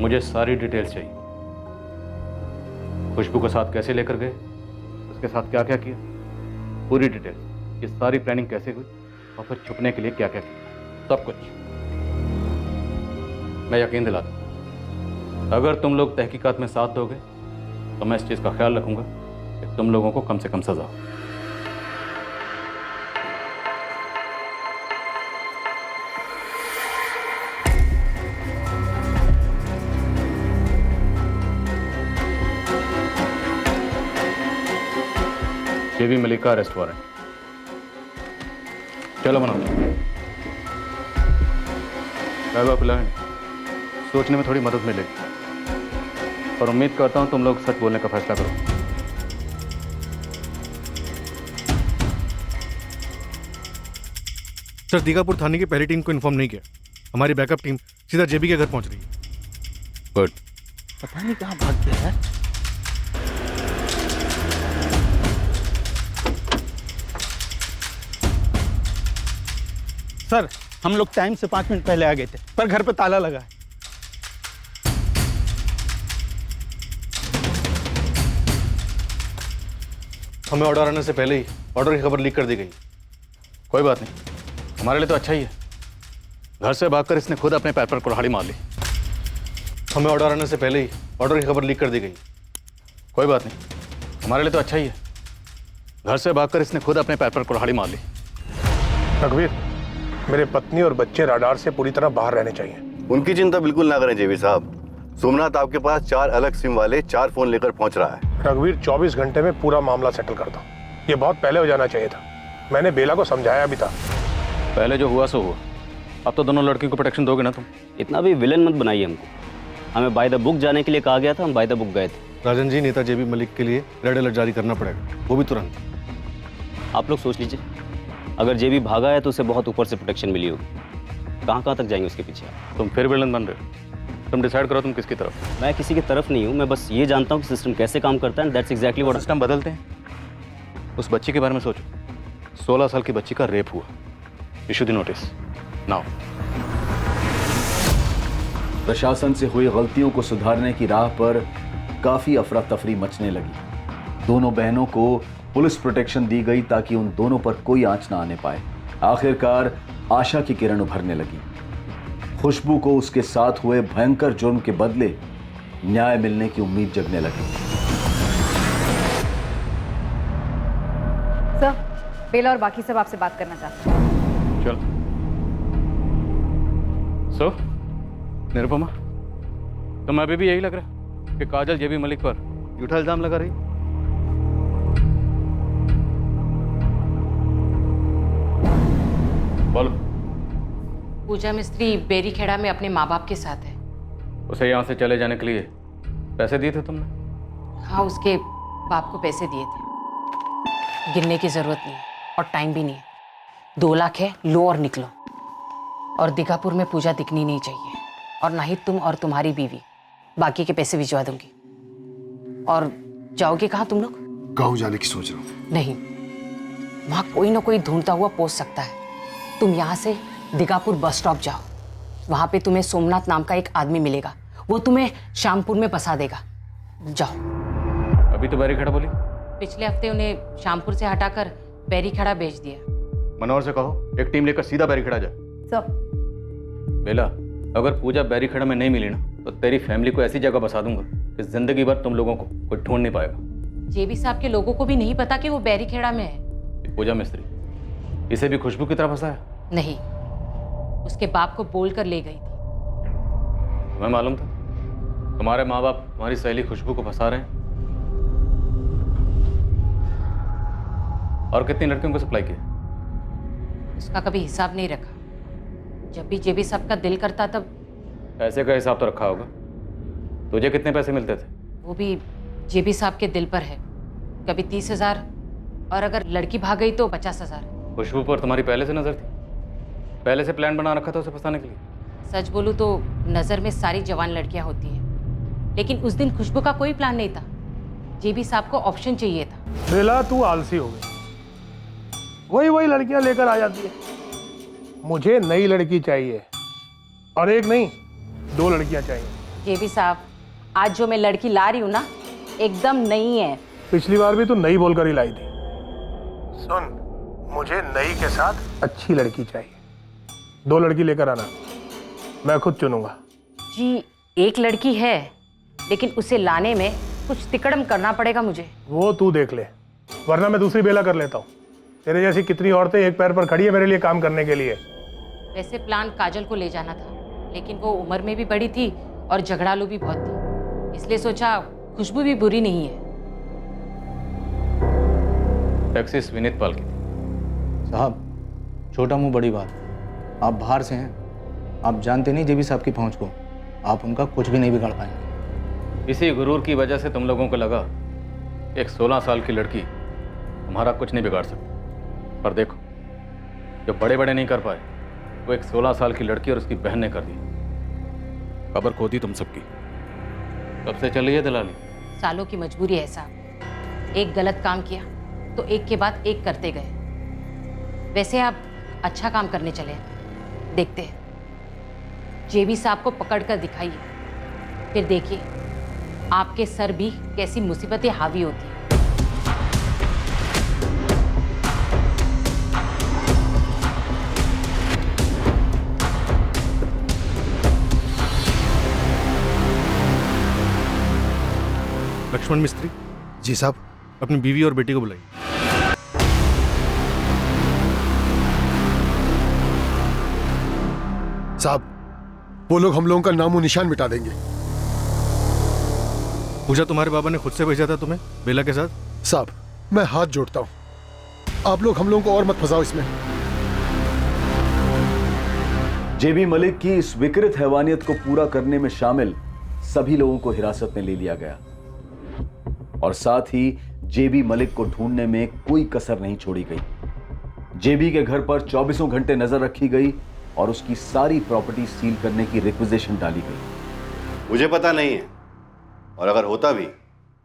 मुझे सारी डिटेल्स चाहिए। खुशबू के साथ कैसे लेकर गए, उसके साथ क्या क्या किया, पूरी डिटेल्स। ये सारी प्लानिंग कैसे हुई और फिर छुपने के लिए क्या क्या किया, सब कुछ। मैं यकीन दिलाता हूं, अगर तुम लोग तहकीकात में साथ दोगे तो मैं इस चीज का ख्याल रखूंगा कि तुम लोगों को कम से कम सजा हो। जेबी मलिक का अरेस्ट वारंट। चलो मना पिलाएं, सोचने में थोड़ी मदद मिलेगी और उम्मीद करता हूं तुम लोग सच बोलने का फैसला करो। सर, दीघापुर थाने की पहली टीम को इन्फॉर्म नहीं किया। हमारी बैकअप टीम सीधा जेबी के घर पहुंच रही है। गुड। पता नहीं कहाँ भाग गया यार। सर, हम लोग टाइम से 5 मिनट पहले आ गए थे, पर घर पे ताला लगा है। हमें ऑर्डर आने से पहले ही ऑर्डर की खबर लीक कर दी गई। कोई बात नहीं, हमारे लिए तो अच्छा ही है। घर से भागकर इसने खुद अपने पैर पर कुल्हाड़ी मार ली। हमें ऑर्डर आने से पहले ही ऑर्डर की खबर लीक कर दी गई। कोई बात नहीं, हमारे लिए तो अच्छा ही है। घर से भागकर इसने खुद अपने पैर पर कुल्हाड़ी मार ली। रघुवीर, मेरे पत्नी और बच्चे राडार से पूरी तरह बाहर रहने चाहिए। उनकी चिंता बिल्कुल ना करें जेबी साहब। सोमनाथ आपके पास 4 अलग सिम वाले 4 फोन लेकर पहुंच रहा है। रघुवीर 24 घंटे में पूरा मामला सेटल करता हूँ। ये बहुत पहले हो जाना चाहिए था। मैंने बेला को समझाया भी था। पहले जो हुआ सो हुआ, अब तो दोनों लड़कियों को प्रोटेक्शन दोगे ना तुम? इतना भी विलन मत बनाइए हमको। हमें बाय द बुक जाने के लिए कहा गया था, हम बाय द बुक गए थे। राजन जी, नेता जेबी मलिक के लिए रेड अलर्ट जारी करना पड़ेगा, वो भी तुरंत। आप लोग सोच लीजिए, अगर जेबी भागा है तो उसे बहुत ऊपर से प्रोटेक्शन मिली होगी। कहाँ तक जाएंगे उसके पीछे? तुम फिर विलन बन रहे हो। तुम डिसाइड करो तुम किसकी तरफ। मैं किसी की तरफ नहीं हूँ, मैं बस ये जानता हूँ कि सिस्टम कैसे काम करता है। दैट्स एग्जैक्टली व्हाट सिस्टम बदलते हैं। उस बच्ची के बारे में सोचो, 16 साल की बच्ची का रेप हुआ। Issue the notice now. प्रशासन से हुई गलतियों को सुधारने की राह पर काफी अफरा तफरी मचने लगी। दोनों बहनों को पुलिस प्रोटेक्शन दी गई ताकि उन दोनों पर कोई आंच ना आने पाए। आखिरकार आशा की किरण उभरने लगी। खुशबू को उसके साथ हुए भयंकर जुर्म के बदले न्याय मिलने की उम्मीद जगने लगी। सर, बेला और बाकी सब आपसे बात करना चाहते हैं। चल। सो निरुपमा, तुम्हें अभी भी यही लग रहा है कि काजल जेबी मलिक पर झूठा इल्जाम लगा रही? बोलो। पूजा मिस्त्री बेरीखेड़ा में अपने माँ बाप के साथ है। उसे यहाँ से चले जाने के लिए पैसे दिए थे तुमने? हाँ, उसके बाप को पैसे दिए थे। गिनने की जरूरत नहीं है और टाइम भी नहीं है। 2 लाख है, लो और निकलो। और दीघापुर में पूजा दिखनी नहीं चाहिए, और ना ही तुम और तुम्हारी बीवी। बाकी के पैसे भिजवा दूंगी। और जाओगे कहाँ तुम लोग? गाँव जाने की सोच रहा हूँ। नहीं, वहाँ कोई ना कोई ढूंढता हुआ पहुँच सकता है। तुम यहाँ से दीघापुर बस स्टॉप जाओ। वहाँ पे तुम्हें सोमनाथ नाम का एक आदमी मिलेगा, वो तुम्हें श्यामपुर में फंसा देगा। जाओ। अभी तो बैरीखेड़ा बोली। पिछले हफ्ते उन्हें श्यामपुर से हटाकर बैरीखेड़ा भेज दिया। मनोहर से कहो एक टीम लेकर सीधा बैरीखेड़ा जाए। सर। बेला, अगर पूजा बैरीखेड़ा में नहीं मिली ना तो तेरी फैमिली को ऐसी जगह बसा दूंगा कि जिंदगी भर तुम लोगों को कोई ढूंढ नहीं पाएगा। जेबी साहब के लोगों को भी नहीं पता कि वो बैरीखेड़ा में है। पूजा मिस्त्री, इसे भी खुशबू की तरह फंसाया? नहीं, उसके बाप को बोल कर ले गई थी। तुम्हें मालूम था तुम्हारे माँ बाप तुम्हारी सहेली खुशबू को फंसा रहे हैं? और कितनी लड़कियों को सप्लाई किया? उसका कभी हिसाब नहीं रखा। जब भी जेबी साहब का दिल करता तब। पैसे का हिसाब तो रखा होगा। तुझे कितने पैसे मिलते थे? वो भी जेबी साहब के दिल पर है। कभी 30,000 और अगर लड़की भाग गई तो 50,000। खुशबू पर तुम्हारी पहले से नजर थी? पहले से प्लान बना रखा था उसे फंसाने के लिए? सच बोलूं तो नजर में सारी जवान लड़कियां होती हैं, लेकिन उस दिन खुशबू का कोई प्लान नहीं था। जेबी साहब को ऑप्शन चाहिए था। बेला, तू आलसी हो गई। वही लड़कियां लेकर आ जाती है। मुझे नई लड़की चाहिए, और एक नहीं 2 लड़कियां चाहिए। जेबी साहब, आज जो मैं लड़की ला रही हूँ ना, एकदम नई है। पिछली बार भी तू नई बोलकर ही लाई थी। सुन, मुझे नई के साथ अच्छी लड़की चाहिए। 2 लड़की लेकर आना, मैं खुद चुनूंगा। जी, एक लड़की है, लेकिन उसे लाने में कुछ तिकड़म करना पड़ेगा मुझे। वो तू देख ले, वरना मैं दूसरी बेला कर लेता हूँ। तेरे जैसी कितनी औरतें एक पैर पर खड़ी है मेरे लिए काम करने के लिए। वैसे प्लान काजल को ले जाना था, लेकिन वो उम्र में भी बड़ी थी और झगड़ालू भी बहुत थी, इसलिए सोचा खुशबू भी बुरी नहीं है। टैक्सी विनीत पाल की थी। साहब, छोटा मुंह बड़ी बात। आप बाहर से हैं, आप जानते नहीं जेबी साहब की पहुंच को। आप उनका कुछ भी नहीं बिगाड़ पाएंगे। इसी गुरूर की वजह से तुम लोगों को लगा एक 16 साल की लड़की तुम्हारा कुछ नहीं बिगाड़ सकती। पर देखो, जो बड़े बड़े नहीं कर पाए वो एक 16 साल की लड़की और उसकी बहन ने कर दी। खबर खो दी तुम सबकी। कब से चल रही है दलाली? सालों की मजबूरी है साहब। एक गलत काम किया तो एक के बाद एक करते गए। वैसे आप अच्छा काम करने चले हैं, देखते हैं। जेबी साहब को पकड़ कर दिखाइए, फिर देखिए आपके सर भी कैसी मुसीबतें हावी होती हैं। लक्ष्मण मिस्त्री। जी साहब, अपनी बीवी और बेटी को बुलाइए। साहब, वो लोग हम लोगों का नामो निशान मिटा देंगे। पूजा, तुम्हारे बाबा ने खुद से भेजा था तुम्हें बेला के साथ? साहब, मैं हाथ जोड़ता हूं, आप लोग हम लोगों को और मत फंसाओ इसमें। जेबी मलिक की इस विकृत हैवानियत को पूरा करने में शामिल सभी लोगों को हिरासत में ले लिया गया और साथ ही जेबी मलिक को ढूंढने में कोई कसर नहीं छोड़ी गई। जेबी के घर पर 24 घंटे नजर रखी गई और उसकी सारी प्रॉपर्टी सील करने की रिक्विजिशन डाली गई। मुझे पता नहीं है, और अगर होता भी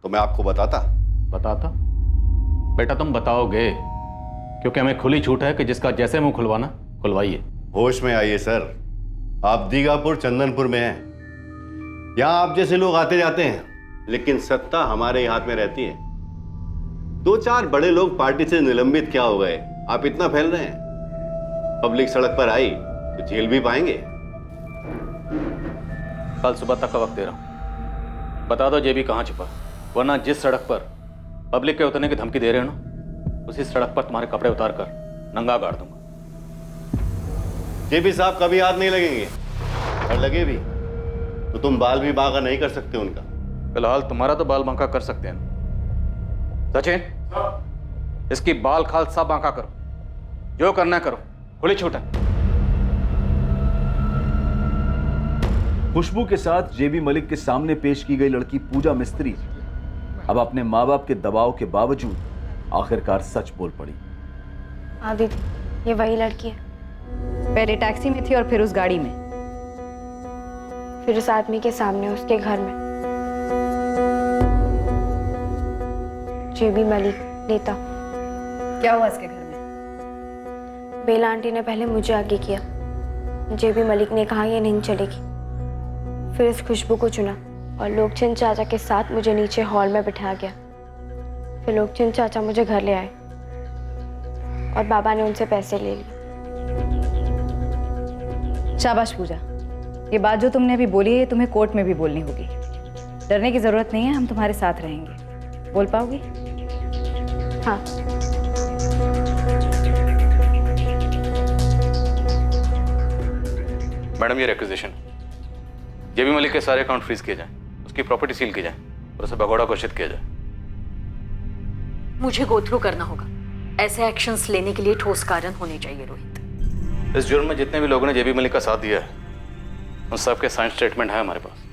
तो मैं आपको बताता। बेटा तुम बताओगे, क्योंकि हमें खुली छूट है कि जिसका जैसे मुंह खुलवाना खुलवाइए। होश में आइए सर, आप दीगापुर चंदनपुर में हैं। यहां आप जैसे लोग आते जाते हैं, लेकिन सत्ता हमारे हाथ में रहती है। 2-4 बड़े लोग पार्टी से निलंबित क्या हो गए, आप इतना फैल रहे हैं। पब्लिक सड़क पर आई तो झेल भी पाएंगे। कल सुबह तक का वक्त दे रहा हूं, बता दो जेबी कहां छुपा, वरना जिस सड़क पर पब्लिक के उतरने की धमकी दे रहे हो ना, उसी सड़क पर तुम्हारे कपड़े उतार कर नंगा गाड़ दूंगा। जेबी साहब कभी हाथ नहीं लगेंगे, और लगे भी तो तुम बाल भी बांका नहीं कर सकते उनका। फिलहाल तुम्हारा तो बाल बांका कर सकते हैं। सचिन, इसकी बाल खाल सब बांका करो, जो करना है करो, खुली छूट है। खुशबू के साथ जेबी मलिक के सामने पेश की गई लड़की पूजा मिस्त्री अब अपने माँ बाप के दबाव के बावजूद आखिरकार सच बोल पड़ी। हाँ दीदी, ये वही लड़की है। पहले टैक्सी में थी और फिर उस गाड़ी में, फिर उस आदमी के सामने उसके घर में। जेबी मलिक, नेता। क्या हुआ इसके घर में? बेला आंटी ने पहले मुझे आगे किया, जेबी मलिक ने कहा ये नहीं चलेगी। फिर इस खुशबू को चुना और लोकचंद चाचा के साथ मुझे नीचे हॉल में बिठा गया। फिर लोकचंद चाचा मुझे घर ले आए और बाबा ने उनसे पैसे ले लिए। शाबाश पूजा, ये बात जो तुमने अभी बोली है तुम्हें कोर्ट में भी बोलनी होगी। डरने की जरूरत नहीं है, हम तुम्हारे साथ रहेंगे। बोल पाओगी? हाँ। मैडम, ये रिक्विजिशन, जेबी मलिक के सारे अकाउंट फ्रीज किए जाएं, उसकी प्रॉपर्टी सील की जाए और उसे भगोड़ा घोषित किया जाए। मुझे गो थ्रू करना होगा। ऐसे एक्शंस लेने के लिए ठोस कारण होने चाहिए रोहित। इस जुर्म में जितने भी लोगों ने जेबी मलिक का साथ दिया है, उन सबके साइन स्टेटमेंट है हमारे पास।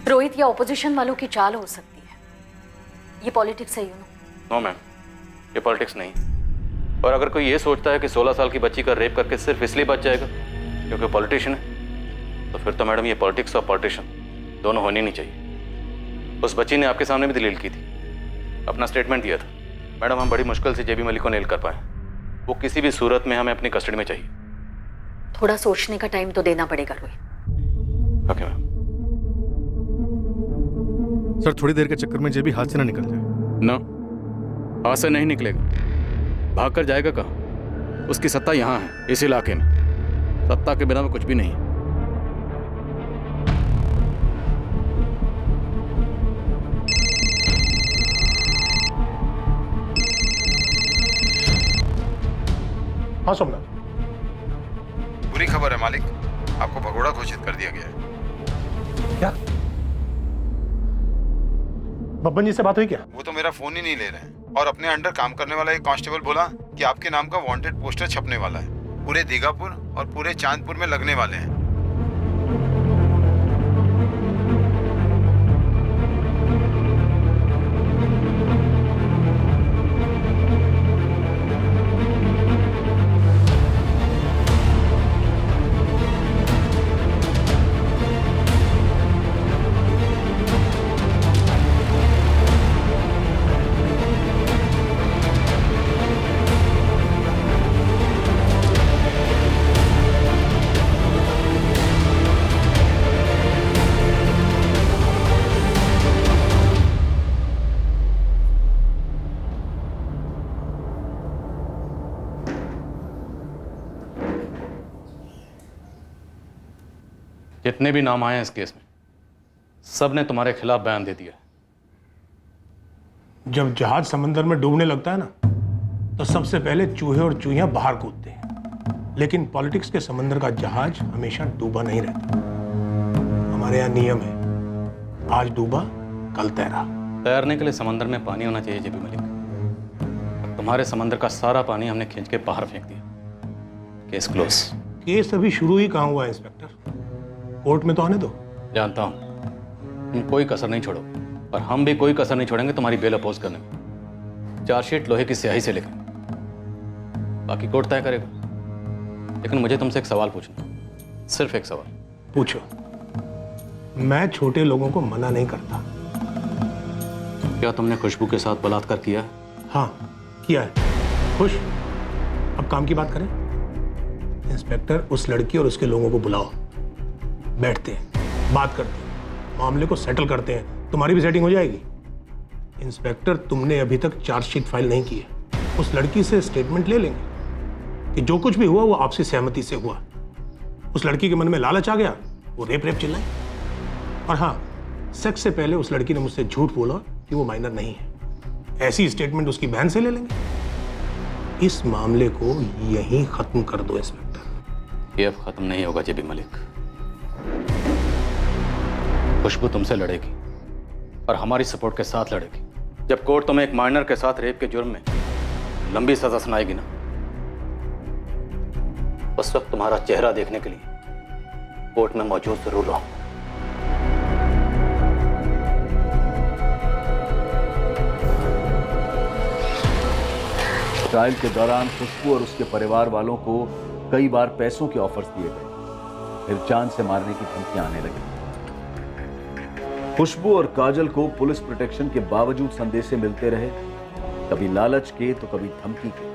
रोहित, ये ऑपोजिशन वालों की चाल हो सकती है, ये पॉलिटिक्स है। नो मैम, ये पॉलिटिक्स नहीं। और अगर कोई ये सोचता है कि 16 साल की बच्ची का रेप करके सिर्फ इसलिए बच जाएगा क्योंकि पॉलिटिशियन है, तो फिर तो मैडम ये पॉलिटिक्स और पॉलिटिशियन दोनों होनी नहीं चाहिए। उस बच्ची ने आपके सामने भी दलील की थी, अपना स्टेटमेंट दिया था। मैडम, हम बड़ी मुश्किल से जेबी मलिक को नेल कर पाए। वो किसी भी सूरत में हमें अपनी कस्टडी में चाहिए। थोड़ा सोचने का टाइम तो देना पड़ेगा रोहित। Okay ma'am. सर, थोड़ी देर के चक्कर में जेबी हाथ से ना निकल जाए। ना, हाथ से नहीं निकलेगा। भाग कर जाएगा कहाँ? उसकी सत्ता यहाँ है, इस इलाके में। सत्ता के बिना में कुछ भी नहीं है। हाँ सोमनाथ। बुरी खबर है मालिक, आपको भगोड़ा घोषित कर दिया गया है। क्या? बब्बन जी से बात हुई क्या? वो तो मेरा फोन ही नहीं ले रहे हैं, और अपने अंडर काम करने वाला एक कांस्टेबल बोला कि आपके नाम का वांटेड पोस्टर छपने वाला है, पूरे दीगापुर और पूरे चांदपुर में लगने वाले हैं। जितने भी नाम आए हैं इस केस में, सब ने तुम्हारे खिलाफ बयान दे दिया। जब जहाज समंदर में डूबने लगता है ना, तो सबसे पहले चूहे और चूहियां बाहर कूदते हैं। लेकिन पॉलिटिक्स के समंदर का जहाज हमेशा डूबा नहीं रहता। हमारे यहाँ नियम है, आज डूबा कल तैरा। तैरने के लिए समंदर में पानी होना चाहिए जेबी मलिक। तुम्हारे समंदर का सारा पानी हमने खींच के बाहर फेंक दिया। Case close. केस अभी शुरू ही कहाँ हुआ है इंस्पेक्टर, कोर्ट में तो आने दो। जानता हूँ तुम कोई कसर नहीं छोड़ो, और हम भी कोई कसर नहीं छोड़ेंगे तुम्हारी बेल अपोज करने में। चार्जशीट लोहे की स्याही से लेकर बाकी कोर्ट तय करेगा। लेकिन मुझे तुमसे एक सवाल पूछना, सिर्फ एक सवाल। पूछो। मैं छोटे लोगों को मना नहीं करता। क्या तुमने खुशबू के साथ बलात्कार किया? हाँ किया है। खुश? अब काम की बात करें। इंस्पेक्टर, उस लड़की और उसके लोगों को बुलाओ, बैठते हैं, बात करते हैं, मामले को सेटल करते हैं, तुम्हारी भी सेटिंग हो जाएगी। इंस्पेक्टर, तुमने अभी तक चार्जशीट फाइल नहीं की है। उस लड़की से स्टेटमेंट ले लेंगे कि जो कुछ भी हुआ वो आपसी सहमति से हुआ। उस लड़की के मन में लालच आ गया, वो रेप रेप चिल्लाई। और हाँ, सेक्स से पहले उस लड़की ने मुझसे झूठ बोला कि वो माइनर नहीं है। ऐसी स्टेटमेंट उसकी बहन से ले लेंगे। इस मामले को यहीं खत्म कर दो इंस्पेक्टर। ये अब खत्म नहीं होगा जेबी मलिक। खुशबू तुमसे लड़ेगी और हमारी सपोर्ट के साथ लड़ेगी। जब कोर्ट तुम्हें एक माइनर के साथ रेप के जुर्म में लंबी सजा सुनाएगी ना, उस वक्त तुम्हारा चेहरा देखने के लिए कोर्ट में मौजूद जरूर रहो। ट्रायल के दौरान खुशबू और उसके परिवार वालों को कई बार पैसों के ऑफर्स दिए गए, फिर जान से मारने की धमकियां आने लगी। खुशबू और काजल को पुलिस प्रोटेक्शन के बावजूद संदेशे मिलते रहे, कभी लालच के तो कभी धमकी के,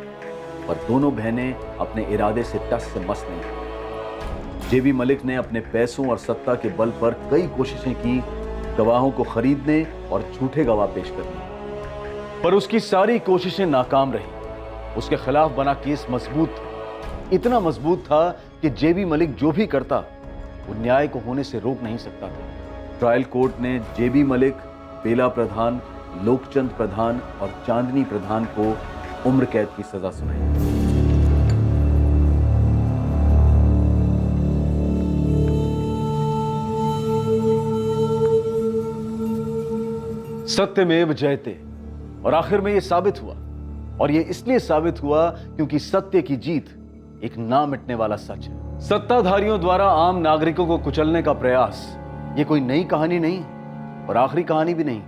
पर दोनों बहनें अपने इरादे से टस से मस नहीं हुई। जेबी मलिक ने अपने पैसों और सत्ता के बल पर कई कोशिशें की, गवाहों को खरीदने और झूठे गवाह पेश करने, पर उसकी सारी कोशिशें नाकाम रही। उसके खिलाफ बना केस मजबूत था, इतना मजबूत था कि जेबी मलिक जो भी करता वो न्याय को होने से रोक नहीं सकता था। ट्रायल कोर्ट ने जेबी मलिक, बेला प्रधान, लोकचंद प्रधान और चांदनी प्रधान को उम्र कैद की सजा सुनाई। सत्यमेव जयते, और आखिर में यह साबित हुआ, और यह इसलिए साबित हुआ क्योंकि सत्य की जीत एक ना मिटने वाला सच है। सत्ताधारियों द्वारा आम नागरिकों को कुचलने का प्रयास ये कोई नई कहानी नहीं और आखिरी कहानी भी नहीं,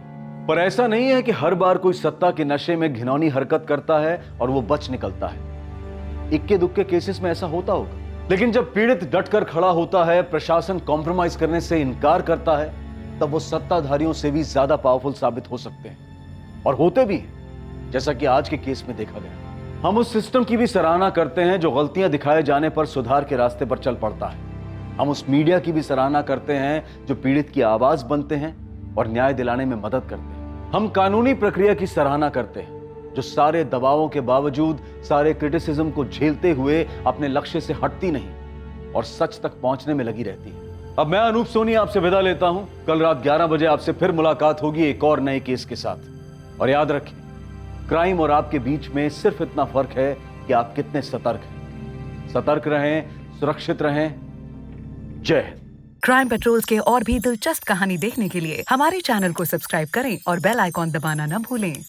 पर ऐसा नहीं है कि हर बार कोई सत्ता के नशे में घिनौनी हरकत करता है और वो बच निकलता है। इक्के दुक्के केसेस में ऐसा होता होगा, लेकिन जब पीड़ित डटकर खड़ा होता है, प्रशासन कॉम्प्रोमाइज करने से इनकार करता है, तब वो सत्ताधारियों से भी ज्यादा पावरफुल साबित हो सकते हैं, और होते भी हैं, जैसा कि आज के केस में देखा गया। हम उस सिस्टम की भी सराहना करते हैं जो गलतियां दिखाए जाने पर सुधार के रास्ते पर चल पड़ता है। हम उस मीडिया की भी सराहना करते हैं जो पीड़ित की आवाज बनते हैं और न्याय दिलाने में मदद करते हैं। हम कानूनी प्रक्रिया की सराहना करते हैं जो सारे दबावों के बावजूद, सारे क्रिटिसिज्म को झेलते हुए अपने लक्ष्य से हटती नहीं और सच तक पहुंचने में लगी रहती है। अब मैं अनूप सोनी आपसे विदा लेता हूं। कल रात 11 बजे आपसे फिर मुलाकात होगी एक और नए केस के साथ। और याद रखें, क्राइम और आपके बीच में सिर्फ इतना फर्क है कि आप कितने सतर्क हैं। सतर्क रहें, सुरक्षित रहें। जय हिंद। क्राइम पेट्रोल्स के और भी दिलचस्प कहानी देखने के लिए हमारे चैनल को सब्सक्राइब करें और बेल आइकॉन दबाना न भूलें।